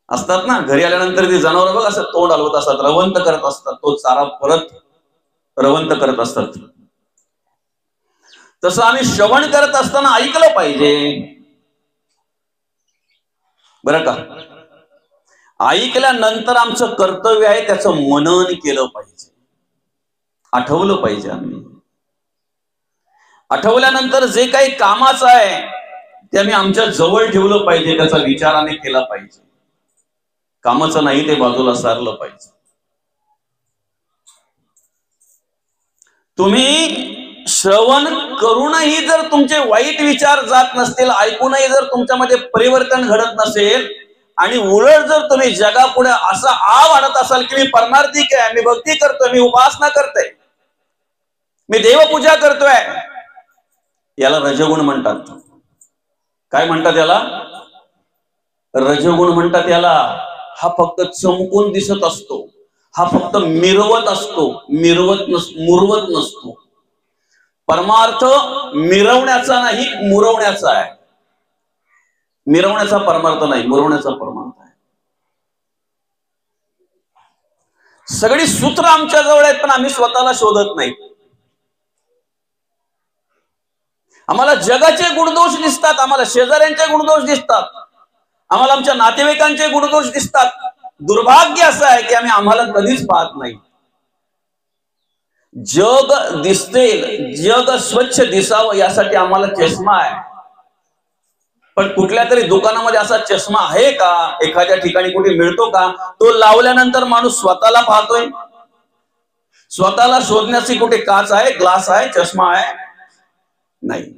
असतात ना. घरी आल्यानंतर ती जनावर बघ असं तोंड हलवत असतात, रवंत करत असतात. तो चारा परत रवंत करत असतात. तसं आम्ही श्रवण करत असताना ऐकलं पाहिजे बरं का. ऐकल्यानंतर आमचं कर्तव्य आहे त्याचं मनन केलं पाहिजे, आठवलं पाहिजे. आम्ही आठवल्यानंतर जे काही कामाचं आहे ते आम्ही आमच्या जवळ ठेवलं पाहिजे, त्याचा विचार आम्ही केला पाहिजे. कामाचं नाही ते बाजूला सारलं पाहिजे. तुम्ही श्रवण करूनही जर तुमचे वाईट विचार जात नसतील, ऐकूनही जर तुमच्यामध्ये परिवर्तन घडत नसेल आणि उलट जर तुम्ही जगापुढे असा आव आणत असाल की मी परमार्थिक आहे, मी भक्ती करतोय, मी उपासना करतोय, मी देवपूजा करतोय, याला रजगुण म्हणतात. काय म्हणतात याला? रजगुण म्हणतात याला. हा फक्त चमकून दिसत असतो, हा फक्त मिरवत असतो, मुरवत नसतो. परमार्थ मिरवण्याचा नाही, मुरवण्याचा आहे. मिरवण्याचा परमार्थ नाही, मुरवण्याचा परमार्थ आहे. सगळी सूत्र आमच्या जवळ आहेत, पण आम्ही स्वतःला शोधत नाही. आम्हाला जगाचे गुणदोष दिसतात, आम्हाला शेजाऱ्यांचे गुणदोष दिसतात, आम्हाला आमच्या नातेवाईकांचे गुणदोष दिसतात. दुर्भाग्य असं आहे की आम्ही आम्हाला कधीच पाहत नाही. जग दिसतेल, जग स्वच्छ दिसावं यासाठी आम्हाला चष्मा आहे, पण कुठल्या तरी दुकानामध्ये असा चष्मा आहे का? एखाद्या ठिकाणी कुठे मिळतो का? तो लावल्यानंतर माणूस स्वतःला पाहतोय. स्वतःला शोधण्याची कुठे काच आहे, ग्लास आहे, चष्मा आहे? नाही.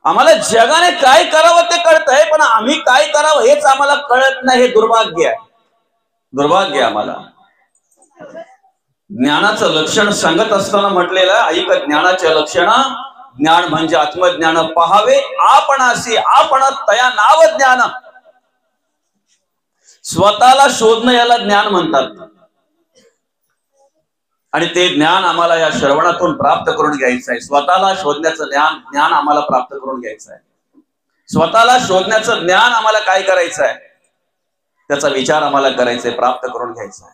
आम्हाला जगाने काय करावं ते कळतंय, पण आम्ही काय करावं हेच आम्हाला कळत नाही. हे दुर्भाग्य आहे, दुर्भाग्य आहे आम्हाला. ज्ञानाचं लक्षण सांगत असताना म्हटलेलं ऐक ज्ञानाचे लक्षण, ज्ञान म्हणजे आत्मज्ञान पहावे आपणासी, आपण तया नाव ज्ञान. स्वतःला शोधणं याला ज्ञान म्हणतात. आणि ते ज्ञान आम्हाला या श्रवणातून प्राप्त करून घ्यायचं आहे. स्वतःला शोधण्याचं ज्ञान आम्हाला प्राप्त करून घ्यायचं आहे. स्वतःला शोधण्याचं ज्ञान आम्हाला काय करायचं आहे, त्याचा विचार आम्हाला करायचा आहे, प्राप्त करून घ्यायचा आहे.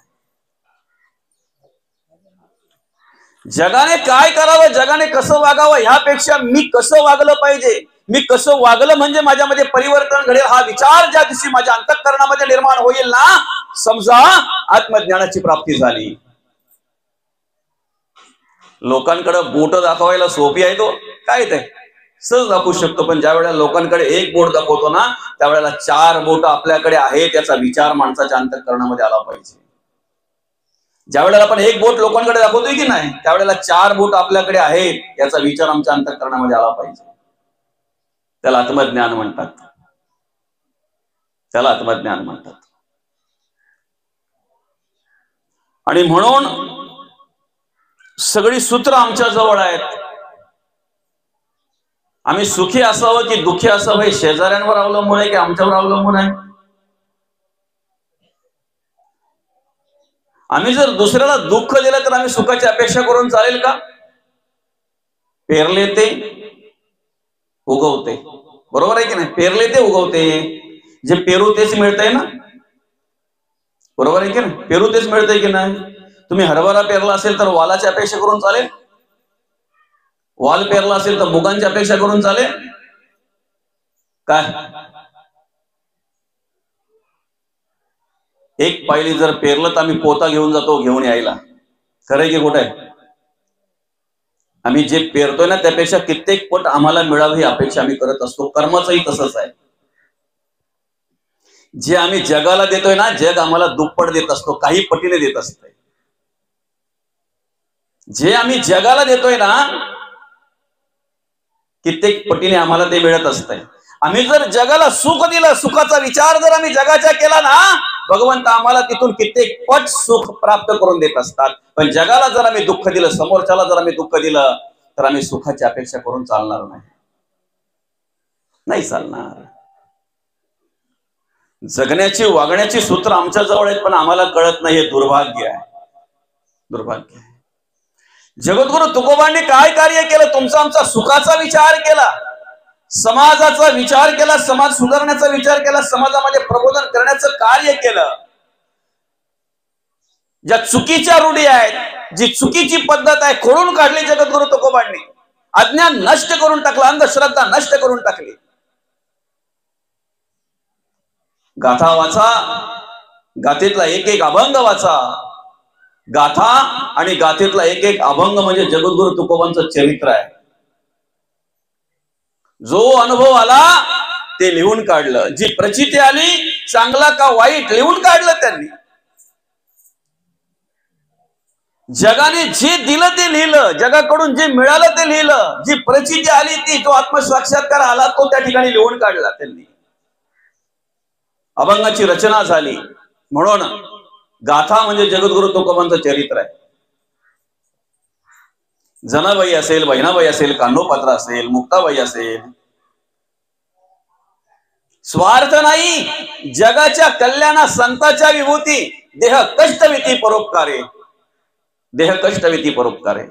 जगाने काय करावं, जगाने कसं वागावं ह्यापेक्षा मी कसं वागलं पाहिजे, मी कसं वागलं म्हणजे माझ्यामध्ये परिवर्तन घडेल, हा विचार ज्या दिवशी माझ्या अंतःकरणामध्ये निर्माण होईल ना, समजा आत्मज्ञानाची प्राप्ती झाली. लोकांकडे बोट दाखवायला सोपी आहे, तो काय ते सहज दाखवू शकतो. पण ज्या वेळेला लोकांकडे एक बोट दाखवतो ना, त्यावेळेला 4 बोट आपल्याकडे आहे त्याचा विचार माणसाच्या अंतःकरणामध्ये आला पाहिजे. ज्या वेळेला आपण एक बोट लोकांकडे दाखवतोय की नाही, त्यावेळेला 4 बोट आपल्याकडे आहेत याचा विचार आमच्या अंतःकरणामध्ये आला पाहिजे. त्याला आत्मज्ञान म्हणतात. त्याला आत्मज्ञान म्हणतात. आणि म्हणून सगळी सूत्र आमच्या जवळ आहेत. आम्ही सुखी असावं की दुःखी असावं हे शेजाऱ्यांवर अवलंबून आहे की आमच्यावर अवलंबून आहे. आम्ही जर दुसऱ्याला दुःख दिलं तर आम्ही सुखाची अपेक्षा करून चालेल का? पेरले ते उगवते, बरोबर आहे की नाही? पेरले ते उगवते, जे पेरू तेच मिळतंय ना, बरोबर आहे की नाही? पेरू तेच मिळतंय की नाही? तुम्ही हरभरा पेरला असेल तर वालाची अपेक्षा करून चालेल? वाल पेरला असेल तर मुगांची अपेक्षा करून चालेल काय? एक पायली जर पेरलं तर आम्ही पोता घेऊन जातो घेऊन यायला, खरंय की खोटं आहे? आम्ही जे पेरतोय ना त्यापेक्षा कित्येक पट आम्हाला मिळावं ही अपेक्षा आम्ही करत असतो. कर्माचंही तसंच आहे. जे आम्ही जगाला देतोय ना, जग आम्हाला दुप्पट देत असतो, काही पटीने देत असतंय. जे आम्ही जगाला देतोय ना, कित्येक पटीने आम्हाला ते मिळत असतंय. आम्ही जर जगाला सुख दिलं, सुखाचा विचार जर आम्ही जगाच्या केला ना, भगवंत आम्हाला तिथून कित्येक पट सुख प्राप्त करून देत असतात. पण जगाला जर आम्ही दुःख दिलं, समोरच्याला जर आम्ही दुःख दिलं, तर आम्ही सुखाची अपेक्षा करून चालणार नाही, नाही चालणार. जगण्याची वागण्याची सूत्र आमच्या जवळ आहेत पण आम्हाला कळत नाही, हे दुर्भाग्य आहे, दुर्भाग्य आहे. जगद्गुरु तुकोबांनी काय कार्य केलं? तुमचा आमचा सुखाचा विचार केला, समाजाचा विचार केला, समाज सुधारण्याचा विचार केला, समाजामध्ये प्रबोधन करण्याचं कार्य केलं. ज्या चुकीच्या रूढी आहेत, जी चुकीची पद्धत आहे, खोडून काढली जगद्गुरु तुकोबांनी. अज्ञान नष्ट करून टाकलं, अंधश्रद्धा नष्ट करून टाकली. गाथा वाचा, गाथेतला एक एक अभंग वाचा. गाथा आणि गाथेतला एक एक अभंग म्हणजे जगद्गुरु तुकोबांचं चरित्र आहे. जो अनुभव आला ते लिहून काढलं, जी प्रचिती आली चांगला का वाईट लिहून काढलं त्यांनी. जगाने जे दिलं ते लिहिलं, जगाकडून जे मिळालं ते लिहिलं, जी प्रचिती आली ती, जो आत्मसाक्षात्कार आला तो त्या ठिकाणी लिहून काढला त्यांनी. अभंगाची रचना झाली. म्हणून गाथा म्हणजे जगद्गुरु तुकोबांचं चरित्र आहे. जनाबाई असेल, बहिणाबाई असेल, कान्होपात्रा असेल, मुक्ताबाई असेल, स्वार्थ नाही, जगाच्या कल्याणा संताच्या विभूती. देह कष्टविती परोपकारे, देह कष्टविती परोपकारे.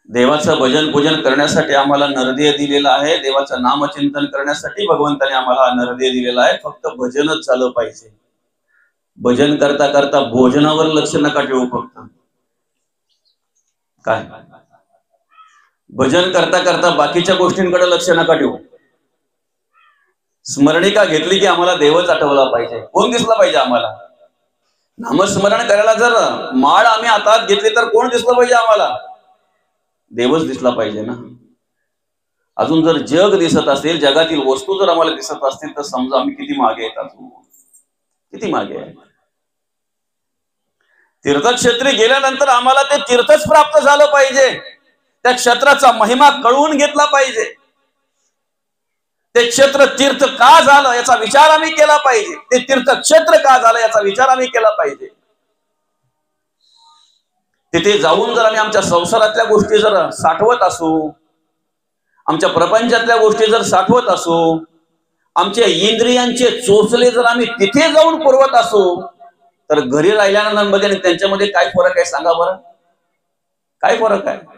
देवाचं भजन पूजन करण्यासाठी आम्हाला नरदेह दिलेला आहे, देवाचं नामचिंतन करण्यासाठी भगवंताने आम्हाला नरदेह दिलेला आहे. फक्त भजनच झालं पाहिजे. भजन करता करता भोजनावर लक्ष नका ठेवू. फक्त काय, भजन करता करता बाकीच्या गोष्टींकडे लक्ष नका ठेवू. स्मरणिका घेतली की आम्हाला देवच आठवला पाहिजे. कोण दिसला पाहिजे आम्हाला? नामस्मरण करायला जर माळ आम्ही हातात घेतली तर कोण दिसलं पाहिजे आम्हाला? देवच दिसला पाहिजे ना. अजून जर जग दिसत असेल, जगातील वस्तू जर आम्हाला दिसत असतील तर समजा आम्ही किती मागे आहेत, अजून किती मागे आहे. तीर्थक्षेत्री गेल्यानंतर आम्हाला ते तीर्थच प्राप्त झालं पाहिजे, त्या क्षेत्राचा महिमा कळवून घेतला पाहिजे. ते क्षेत्र तीर्थ का झालं याचा विचार आम्ही केला पाहिजे. ते तीर्थक्षेत्र का झालं याचा विचार आम्ही केला पाहिजे. तिथे जाऊन जर आम्ही आमच्या संसारातल्या गोष्टी जर साठवत असू, आमच्या प्रपंचातल्या गोष्टी जर साठवत असू, आमच्या इंद्रियांचे चोचले जर आम्ही तिथे जाऊन पुरवत असू, तर घरी राहिल्यानंतर आणि त्यांच्यामध्ये काय फरक आहे सांगा बरं? काय फरक आहे?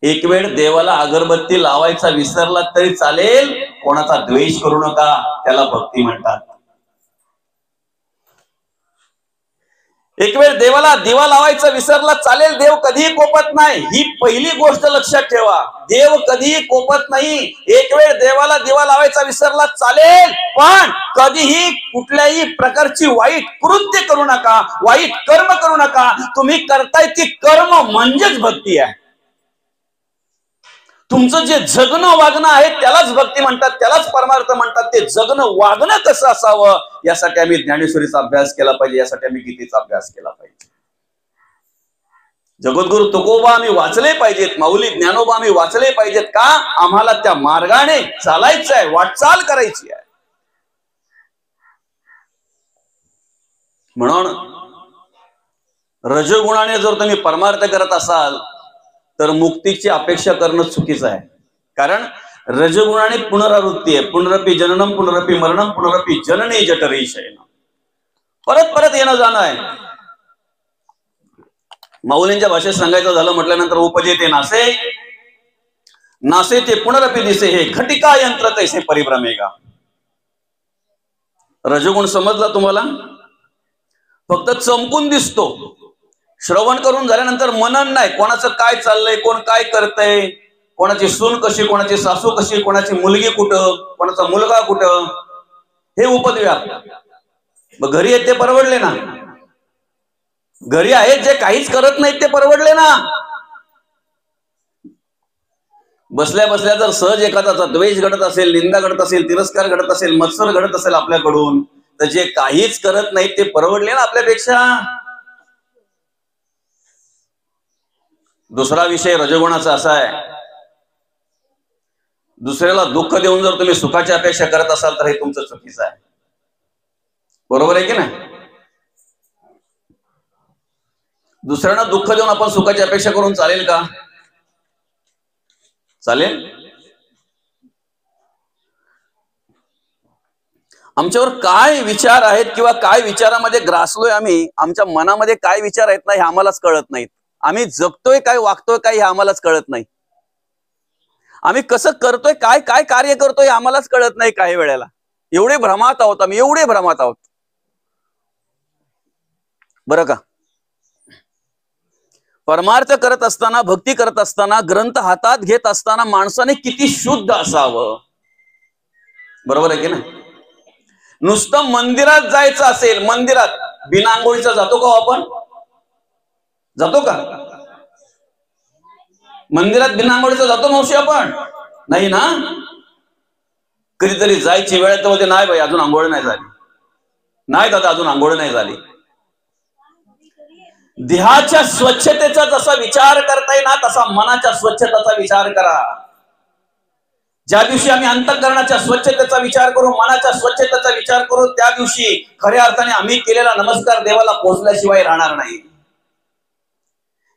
एक वेळ देवाला अगरबत्ती लावायचा विसरला तरी चालेल, कोणाचा द्वेष करू नका, त्याला भक्ती म्हणतात. एक वेळ देवाला दिवा लावायचा विसरला चालेल, देव कधीही कोपत नाही. ही पहिली गोष्ट लक्षात ठेवा, देव कधीही कोपत नाही. एक वेळ देवाला दिवा लावायचा विसरला चालेल, पण कधीही कुठल्याही प्रकारची वाईट कृत्य करू नका, वाईट कर्म करू नका. तुम्ही करताय ती कर्म म्हणजेच भक्ती आहे. तुमचं जे जगणं वागणं आहे त्यालाच भक्ती म्हणतात, त्यालाच परमार्थ म्हणतात. ते जगणं वागणं कसं असावं यासाठी आम्ही ज्ञानेश्वरीचा अभ्यास केला पाहिजे, यासाठी आम्ही गीतेचा अभ्यास केला पाहिजे. जगद्गुरु तुकोबा आम्ही वाचले पाहिजेत, माऊली ज्ञानोबा आम्ही वाचले पाहिजेत. का? आम्हाला त्या मार्गाने चालायचं आहे, वाटचाल करायची आहे. म्हणून रजगुणाने जर तुम्ही परमार्थ करत असाल तर मुक्तीची अपेक्षा करणं चुकीचं आहे. कारण रजगुणाने पुनरावृत्ती आहे. पुनरपी जननम पुनरपी मरणम पुनरपी जननी जठरी शयनम. परत परत येणं जाणं आहे. माऊलींच्या भाषेत सांगायचं झालं म्हटल्यानंतर उपजे ते नासे, नासे ते पुनरपी दिसे, हे घटिका यंत्र तैसे परिभ्रमेगा. रजगुण समजला तुम्हाला? फक्त चमकून दिसतो. श्रवण करून झाल्यानंतर मनन नाही, कोणाचं काय चाललंय, कोण काय करतंय, कोणाची सून कशी, कोणाची सासू कशी, कोणाची मुलगी कुठं, कोणाचा मुलगा कुठं, हे उपद्व्याप. मग घरी आहेत ते परवडले ना? घरी आहेत जे काहीच करत नाहीत ते परवडले ना? बसल्या बसल्या जर सहज एखाद्याचा द्वेष घडत असेल, निंदा घडत असेल, तिरस्कार घडत असेल, मत्सर घडत असेल आपल्याकडून, तर जे काहीच करत नाहीत ते परवडले ना आपल्यापेक्षा? दुसरा विषय रजगुणाचा असा आहे, दुसऱ्याला दुःख देऊन जर तुम्ही सुखाची अपेक्षा करत असाल तर हे तुमचं चुकीचं आहे. बरोबर आहे की नाही? दुसऱ्यांना दुःख देऊन आपण सुखाची अपेक्षा करून चालेल का? चालेल? आमच्यावर काय विचार आहेत किंवा काय विचारामध्ये ग्रासलोय आम्ही, आमच्या मनामध्ये काय विचार आहेत ना हे आम्हालाच कळत नाहीत. आम्ही जगतोय काय, वागतोय काय हे आम्हालाच कळत नाही. आम्ही कसं करतोय, काय काय कार्य करतोय आम्हालाच कळत नाही. काही वेळेला एवढे भ्रमात आहोत आम्ही, एवढे भ्रमात आहोत. बरं का? परमार्थ करत असताना, भक्ती करत असताना, ग्रंथ हातात घेत असताना माणसाने किती शुद्ध असावं. बरोबर आहे की नाही? नुसतं मंदिरात जायचं असेल, मंदिरात बिना आंघोळीचा जातो का आपण? जातो का? मंदिरात बिना आंघोळीचा जातो मावशी आपण? नाही ना? कधीतरी जायची वेळ तर होते, नाही बाई अजून आंघोळ नाही झाली, नाही दादा अजून आंघोळ नाही झाली. देहाच्या स्वच्छतेचा जसा विचार करता येईल ना तसा मनाच्या स्वच्छतेचा विचार करा. ज्या दिवशी आम्ही अंतःकरणाच्या स्वच्छतेचा विचार करू, मनाच्या स्वच्छतेचा विचार करू, त्या दिवशी खऱ्या अर्थाने आम्ही केलेला नमस्कार देवाला पोचल्याशिवाय राहणार नाही.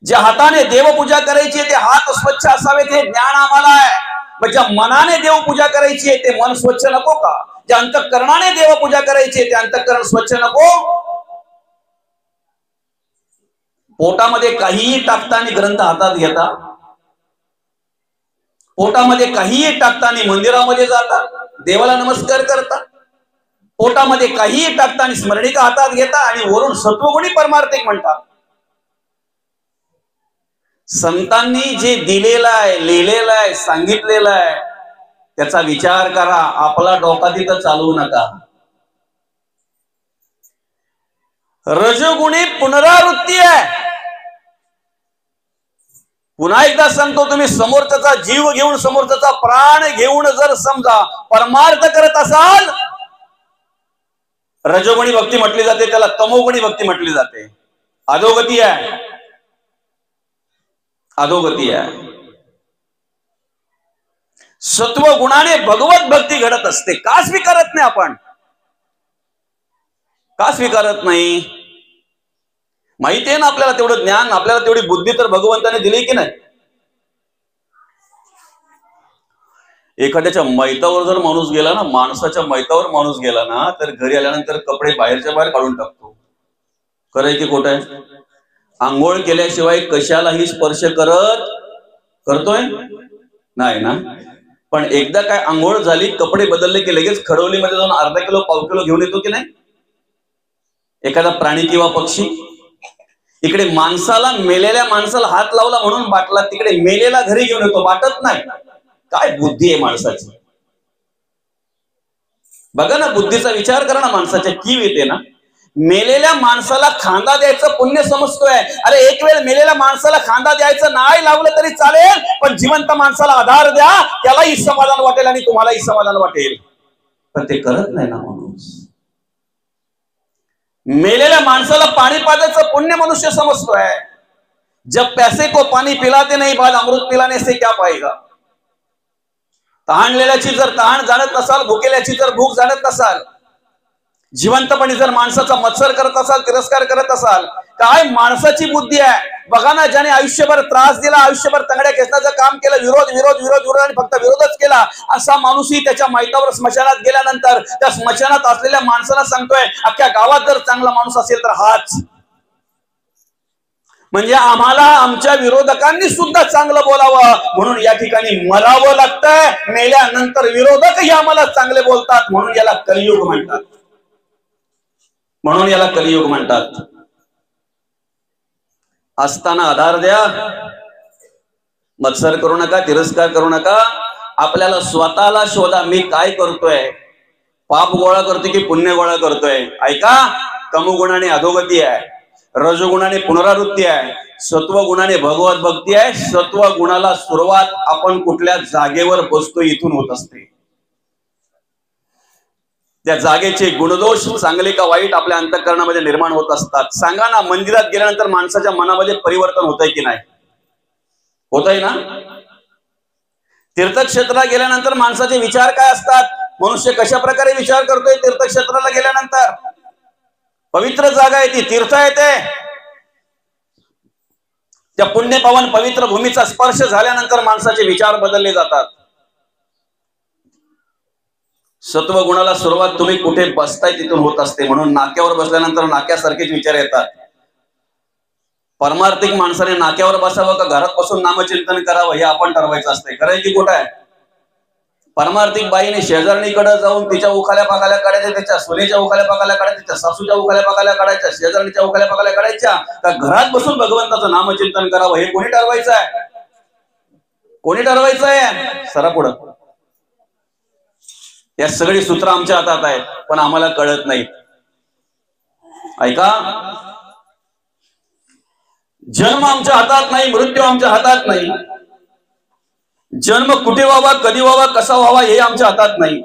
ज्या हाताने देवपूजा करायची ते हात स्वच्छ असावेत हे ज्ञान आम्हाला आहे. मग ज्या मनाने देवपूजा करायची ते मन स्वच्छ नको का? ज्या अंतःकरणाने देवपूजा करायची ते अंतःकरण स्वच्छ नको? पोटामध्ये काहीही टाकताना ग्रंथ हातात घेता, पोटामध्ये काहीही टाकताना मंदिरामध्ये जाता, देवाला नमस्कार करता, पोटामध्ये काहीही टाकताना स्मरणिका हातात घेता आणि वरून सत्वगुणी परमार्थिक म्हणतात. संतांनी जे दिलेलं आहे, लिहिलेलं आहे, सांगितलेलं आहे त्याचा विचार करा. आपला डोका तिथं चालवू नका. रजोगुणी पुनरावृत्ती आहे. पुन्हा एकदा सांगतो, तुम्ही समोरचा जीव घेऊन, समोरचा प्राण घेऊन जर समजा परमार्थ करत असाल, रजोगुणी भक्ती म्हटली जाते, त्याला तमोगुणी भक्ती म्हटली जाते. अधोगती आहे, अधोगती आहे. सत्व गुणाने भगवत भक्ती घडत असते. का स्वीकारत नाही आपण? का स्वीकारत नाही? माहिती आहे ना आपल्याला तेवढं ज्ञान, आपल्याला तेवढी बुद्धी तर भगवंताने दिली की नाही? एखाद्याच्या मैतावर जर माणूस गेला ना, माणसाच्या मैतावर माणूस गेला ना, तर घरी आल्यानंतर कपडे बाहेरच्या बाहेर काढून टाकतो. खरंय की खोट आहे? आंघोळ केल्याशिवाय कशालाही स्पर्श करतोय नाही ना. पण एकदा काय आंघोळ झाली, कपडे बदलले की लगेच खडवलीमध्ये जाऊन अर्धा किलो पाव किलो घेऊन येतो की नाही एखादा प्राणी किंवा पक्षी? इकडे माणसाला, मेलेल्या माणसाला हात लावला म्हणून बाटला, तिकडे मेलेला घरी घेऊन येतो, बाटत नाही. काय बुद्धी आहे माणसाची! बघा ना, बुद्धीचा विचार करा ना. माणसाच्या कीव येते ना. मेलेल्या माणसाला खांदा द्यायचं पुण्य समजतोय. अरे एक वेळ मेलेल्या माणसाला खांदा द्यायचं नाही लावलं तरी चालेल, पण जिवंत माणसाला आधार द्या, त्यालाही समाधान वाटेल आणि तुम्हालाही समाधान वाटेल. पण ते करत नाही ना माणूस. मेलेल्या माणसाला पाणी पाजायचं पुण्य मनुष्य समजतोय. जब पैसे को पाणी पिलाते नहीं, बाद अमृत पिलाने से क्या पाएगा? तहानलेल्याची जर तहान जाणत नसाल, भुकेल्याची जर भूक जाणत नसाल, जिवंतपणे जर माणसाचा मत्सर करत असाल, तिरस्कार करत असाल, काय माणसाची बुद्धी आहे! बघा ना, ज्याने आयुष्यभर त्रास दिला, आयुष्यभर तंगड्या खेचण्याचं काम केलं, विरोध विरोध विरोध विरोध आणि फक्त विरोधच केला, असा माणूसही त्याच्या मैतावर स्मशानात गेल्यानंतर त्या स्मशानात असलेल्या माणसाला सांगतोय, अख्ख्या गावात जर चांगला माणूस असेल तर हाच. म्हणजे आम्हाला आमच्या विरोधकांनी सुद्धा चांगलं बोलावं म्हणून या ठिकाणी मरावं लागतंय. मेल्यानंतर विरोधकही आम्हाला चांगले बोलतात, म्हणून याला कलियुग म्हणतात. म्हणून याला कलियुग म्हणतात. असताना आधार द्या, मत्सर करू नका, तिरस्कार करू नका. आपल्याला स्वतःला शोधा, मी काय करतोय? पाप गोळा करतोय की पुण्य गोळा करतोय? ऐका, तमोगुणाने अधोगती आहे, रजोगुणाने पुनरावृत्ती आहे, सत्व गुणाने भगवत भक्ती आहे. सत्व गुणाला सुरुवात आपण कुठल्या जागेवर बसतो इथून होत असते. त्या जागेचे गुणदोष चांगले का वाईट आपल्या अंतःकरणामध्ये निर्माण होत असतात. सांगा ना, मंदिरात गेल्यानंतर माणसाच्या मनामध्ये परिवर्तन होतंय की नाही? होतंय ना. तीर्थक्षेत्राला गेल्यानंतर माणसाचे विचार काय असतात? मनुष्य कशा प्रकारे विचार करतोय तीर्थक्षेत्राला गेल्यानंतर? पवित्र जागा आहे ती, तीर्थ आहे ते. त्या पुण्यपावन पवित्र भूमीचा स्पर्श झाल्यानंतर माणसाचे विचार बदलले जातात. सत्व गुणाला सुरुवात तुम्ही कुठे बसताय तिथून होत असते. म्हणून नाक्यावर बसल्यानंतर नाक्यासारखेच विचार येतात. परमार्थिक माणसाने नाक्यावर बसावं का घरात बसून नामचिंतन करावं हे आपण ठरवायचं असते. खरंय की खोटं आहे? परमार्थिक बाईने शेजारणीकडे जाऊन तिच्या उखाल्या पाखाल्या काढायच्या, त्याच्या सोनेच्या उखाल्या पाखाल्या काढायच्या, त्याच्या सासूच्या उखाल्या पाखाल्या काढायच्या, शेजारणीच्या उखाल्या पाखाल्या काढायच्या, का घरात बसून भगवंताचं नामचिंतन करावं हे कोणी ठरवायचं आहे? कोणी ठरवायचं आहे? सरा पुढं. या सगळी सूत्र आमच्या हातात आहेत, पण आम्हाला कळत नाहीत. ऐका, जन्म आमच्या हातात नाही, मृत्यू आमच्या हातात नाही. जन्म कुठे व्हावा, कधी व्हावा, कसा व्हावा हे आमच्या हातात नाही.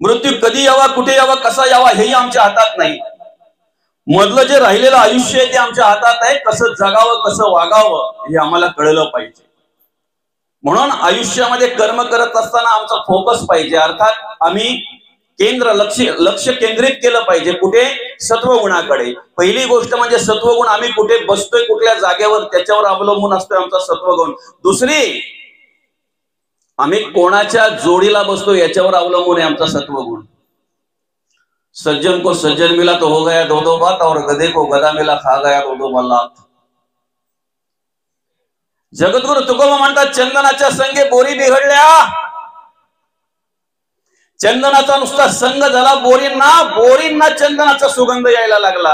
मृत्यू कधी यावा, कुठे यावा, कसा यावा हेही आमच्या हातात नाही. मधलं जे राहिलेलं आयुष्य आहे ते आमच्या हातात आहे. कसं जगावं, कसं वागावं हे आम्हाला कळलं पाहिजे. म्हणून आयुष्यामध्ये कर्म करत असताना आमचा फोकस पाहिजे. अर्थात आम्ही लक्ष केंद्रित केलं पाहिजे. कुठे? सत्वगुणाकडे. पहिली गोष्ट म्हणजे सत्वगुण, आम्ही कुठे बसतोय, कुठल्या जागेवर, त्याच्यावर अवलंबून असतोय आमचा सत्वगुण. दुसरी, आम्ही कोणाच्या जोडीला बसतो याच्यावर अवलंबून आहे आमचा सत्वगुण. सज्जन को सज्जन मिला तो हो गया दो दो बात, और गधे को गधा मिला खा गया दो दो बल्लात. जगद्गुरु तुकोबा म्हणतात, चंदनाच्या संगे बोरी बिघडल्या. चंदनाचा नुसता संग झाला बोरींना चंदनाचा सुगंध यायला लागला.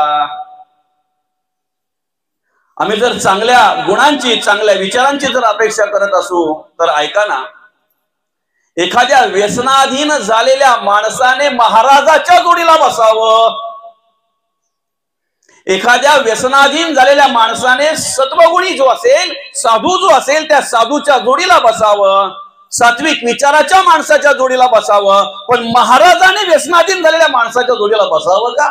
आम्ही जर चांगल्या गुणांची, चांगल्या विचारांची जर अपेक्षा करत असू तर ऐका ना, एखाद्या व्यसनाधीन झालेल्या माणसाने महाराजाच्या जोडीला बसावं. एखाद्या व्यसनाधीन झालेल्या माणसाने सत्वगुणी जो असेल, साधू जो असेल, त्या साधूच्या जोडीला बसावं. सात्विक विचाराच्या माणसाच्या जोडीला बसावं. पण महाराजाने व्यसनाधीन झालेल्या माणसाच्या जोडीला बसावं का?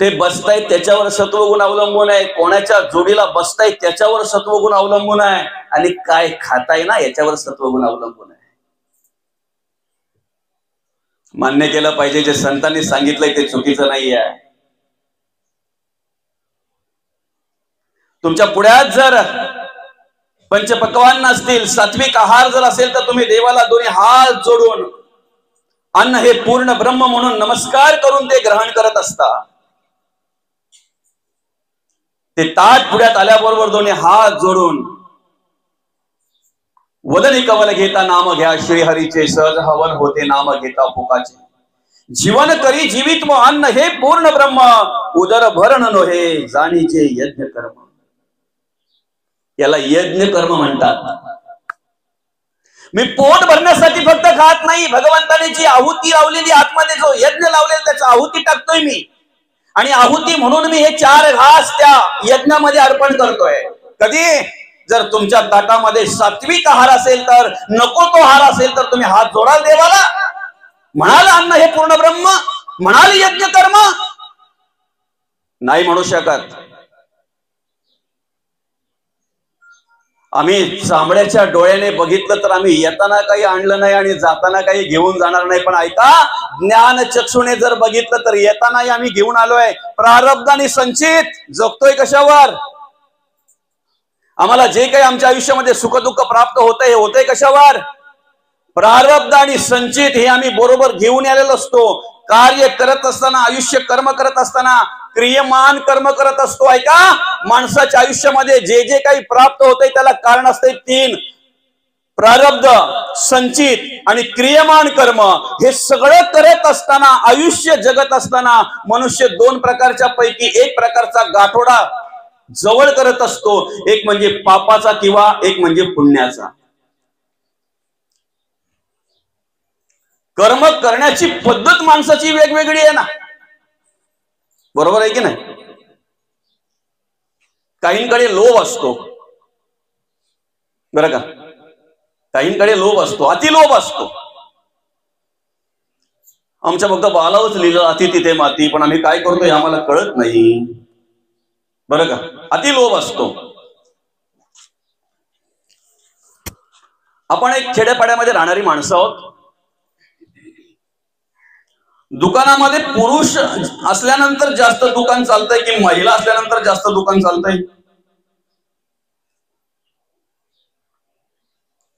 कुठे बसतायत त्याच्यावर सत्वगुण अवलंबून आहे, कोणाच्या जोडीला बसतायत त्याच्यावर सत्वगुण अवलंबून आहे, आणि काय खाताय ना याच्यावर सत्वगुण अवलंबून आहे. मान्य केलं पाहिजे, जे संतांनी सांगितलंय ते चुकीचं नाही आहे. तुमच्या पुढ्यात जर पंचपक्वान्न असतील, सात्विक आहार जर असेल, तर तुम्ही देवाला दोन्ही हात जोडून अन्न हे पूर्ण ब्रह्म म्हणून नमस्कार करून ते ग्रहण करत असता. ते ताट पुढ्यात आल्याबरोबर दोन्ही हात जोडून वदनी कवल घेता नाम घ्या श्रीहरीचे, सहज हवन होते नाम घेता फुकाचे. जीवन करी जीवित व अन्न हे पूर्ण ब्रह्म, उदर भरण नोहे जाणीचे यज्ञ कर्म. याला यज्ञ कर्म म्हणतात. मी पोट भरण्यासाठी फक्त खात नाही, भगवंताने जी आहुती लावलेली आतमध्ये जो यज्ञ लावलेला त्याची आहुती टाकतोय मी, आणि आहुती म्हणून मी हे 4 घास त्या यज्ञामध्ये अर्पण करतोय. कधी जर तुमच्या ताटामध्ये सात्विक आहार असेल तर, नको तो आहार असेल तर तुम्ही हात जोडाल देवाला, म्हणाल अन्न हे पूर्ण ब्रह्म, म्हणाल यज्ञ कर्म. नाही म्हणू शकत. आम्ही चांबड्याच्या डोळ्याने बघितलं तर आम्ही येताना काही आणलं नाही आणि जाताना काही घेऊन जाणार नाही. पण ऐका, ज्ञान चक्षुने जर बघितलं तर येतानाही आम्ही घेऊन आलोय. प्रारब्धाने संचित जगतोय कशावर? आम्हाला जे काही आमच्या आयुष्यामध्ये सुखदुःख प्राप्त होतंय हे होतंय कशावर? प्रारब्ध आणि संचित हे आम्ही बरोबर घेऊन आलेलो असतो. कार्य करत असताना, आयुष्य कर्म करत असताना क्रियमान कर्म करत असतो. ऐका, माणसाच्या आयुष्यामध्ये जे जे काही प्राप्त होतंय त्याला कारण असते 3: प्रारब्ध, संचित आणि क्रियमान कर्म. हे सगळं करत असताना, आयुष्य जगत असताना मनुष्य 2 प्रकारच्या पैकी एक प्रकारचा गाठोडा जवळ करत असतो. एक म्हणजे पापाचा किंवा एक म्हणजे पुण्याचा. कर्म करण्याची पद्धत माणसाची वेगवेगळी आहे ना, बरोबर आहे की नाही? काहींकडे लोभ असतो, बरं का, काहींकडे लोभ असतो, अतिलोभ असतो. आमच्या फक्त बालावच लिहिलं अति तिथे माती, पण आम्ही काय करतोय आम्हाला कळत नाही, बरं का. अतिलोभ असतो. आपण एक खेड्यापाड्यामध्ये राहणारी माणसं आहोत. दुकानामध्ये पुरुष असल्यानंतर जास्त दुकान चालतंय की महिला असल्यानंतर जास्त दुकान चालतंय?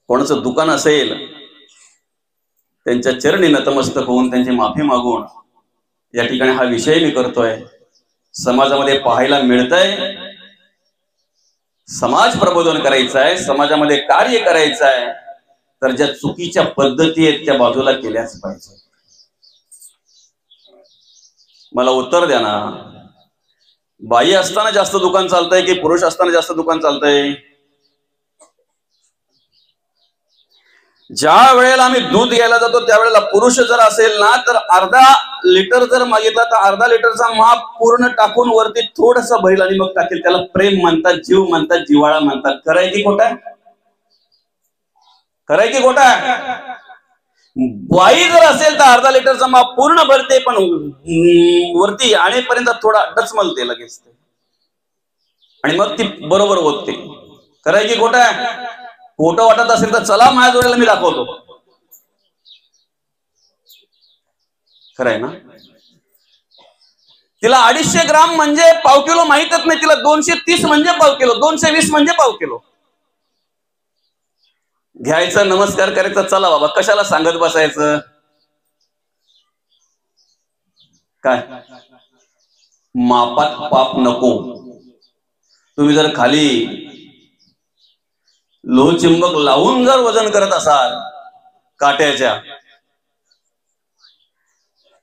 कोणाचं दुकान असेल त्यांच्या चरणी नतमस्तक होऊन त्यांची माफी मागून या ठिकाणी हा विषय मी करतोय. समाजामध्ये पाहायला मिळतंय, समाज प्रबोधन करायचं आहे, समाजामध्ये कार्य करायचं आहे, तर ज्या चुकीच्या पद्धती आहेत त्या बाजूला केल्याच पाहिजे. मला उत्तर द्या ना, बाई असताना जास्त दुकान चालतंय की पुरुष असताना जास्त दुकान चालतंय? ज्या वेळेला आम्ही दूध घ्यायला जातो त्यावेळेला पुरुष जर असेल ना तर अर्धा लिटर जर मागितला तर अर्धा लिटरचा माप पूर्ण टाकून वरती थोडंसं भरेल आणि मग टाकेल. त्याला प्रेम म्हणतात, जीव म्हणतात, जिव्हाळा म्हणतात. खरंय की खोटा? खरंय की खोटा? बाई जर असेल तर अर्धा लिटरचा माप पूर्ण भरते, पण वरती आणेपर्यंत थोडा डचमलते लगेच आणि मग ती बरोबर होते. खरंय की खोटा? खोटं वाटत असेल तर चला माझ्या जोडीला, मी दाखवतो. खरंय ना? तिला 250 ग्राम म्हणजे पाव किलो माहितच नाही, तिला 230 म्हणजे पाव किलो, 220 म्हणजे पाव किलो घ्यायचं, नमस्कार करायचा, चला बाबा, कशाला सांगत बसायचं? काय मापात पाप नको. तुम्ही जर खाली लोहचिंबक लावून जर वजन करत असाल काट्याच्या,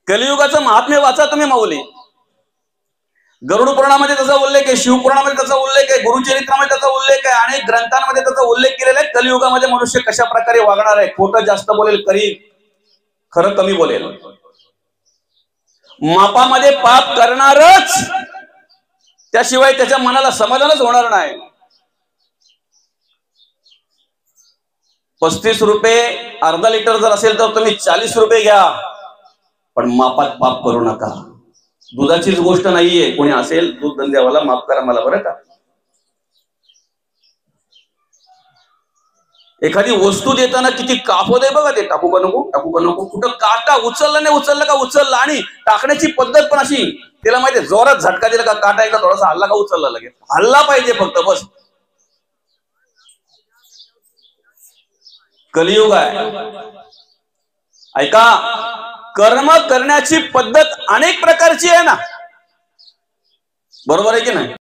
कलियुगाचं महात्म्य वाचा तुम्ही. माऊली गरुड पुराणामध्ये त्याचा उल्लेख आहे, शिवपुराणामध्ये त्याचा उल्लेख आहे, गुरुचरित्रामध्ये त्याचा उल्लेख आहे, अनेक ग्रंथांमध्ये त्याचा उल्लेख केलेला आहे. कलियुगामध्ये मनुष्य कशा प्रकारे वागणार आहे. खोटं जास्त बोलेल, खरं कमी बोलेल. मापामध्ये पाप करणारच, त्याशिवाय त्याच्या मनाला समाधानच होणार नाही. 35 रुपये अर्धा लिटर जर असेल तर तुम्ही 40 रुपये घ्या, पण मापात पाप करू नका. दुधाचीच गोष्ट नाहीये. कोणी असेल दूध धंद्यावाला माफ करा मला बरं का. एखादी वस्तू देताना किती कापद आहे बघा. ते टाकू का नको, टाकू का नको, कुठं काटा उचलला नाही, उचलला का उचलला. आणि टाकण्याची पद्धत पण अशी, त्याला माहितीये जोरात झटका दिला का काटा एकदा थोडासा हल्ला का उचलला लगेच. हल्ला पाहिजे फक्त बस. कलियुग आहे. ऐका, कर्म करण्याची पद्धत अनेक प्रकारची आहे ना, बरोबर आहे की नाही.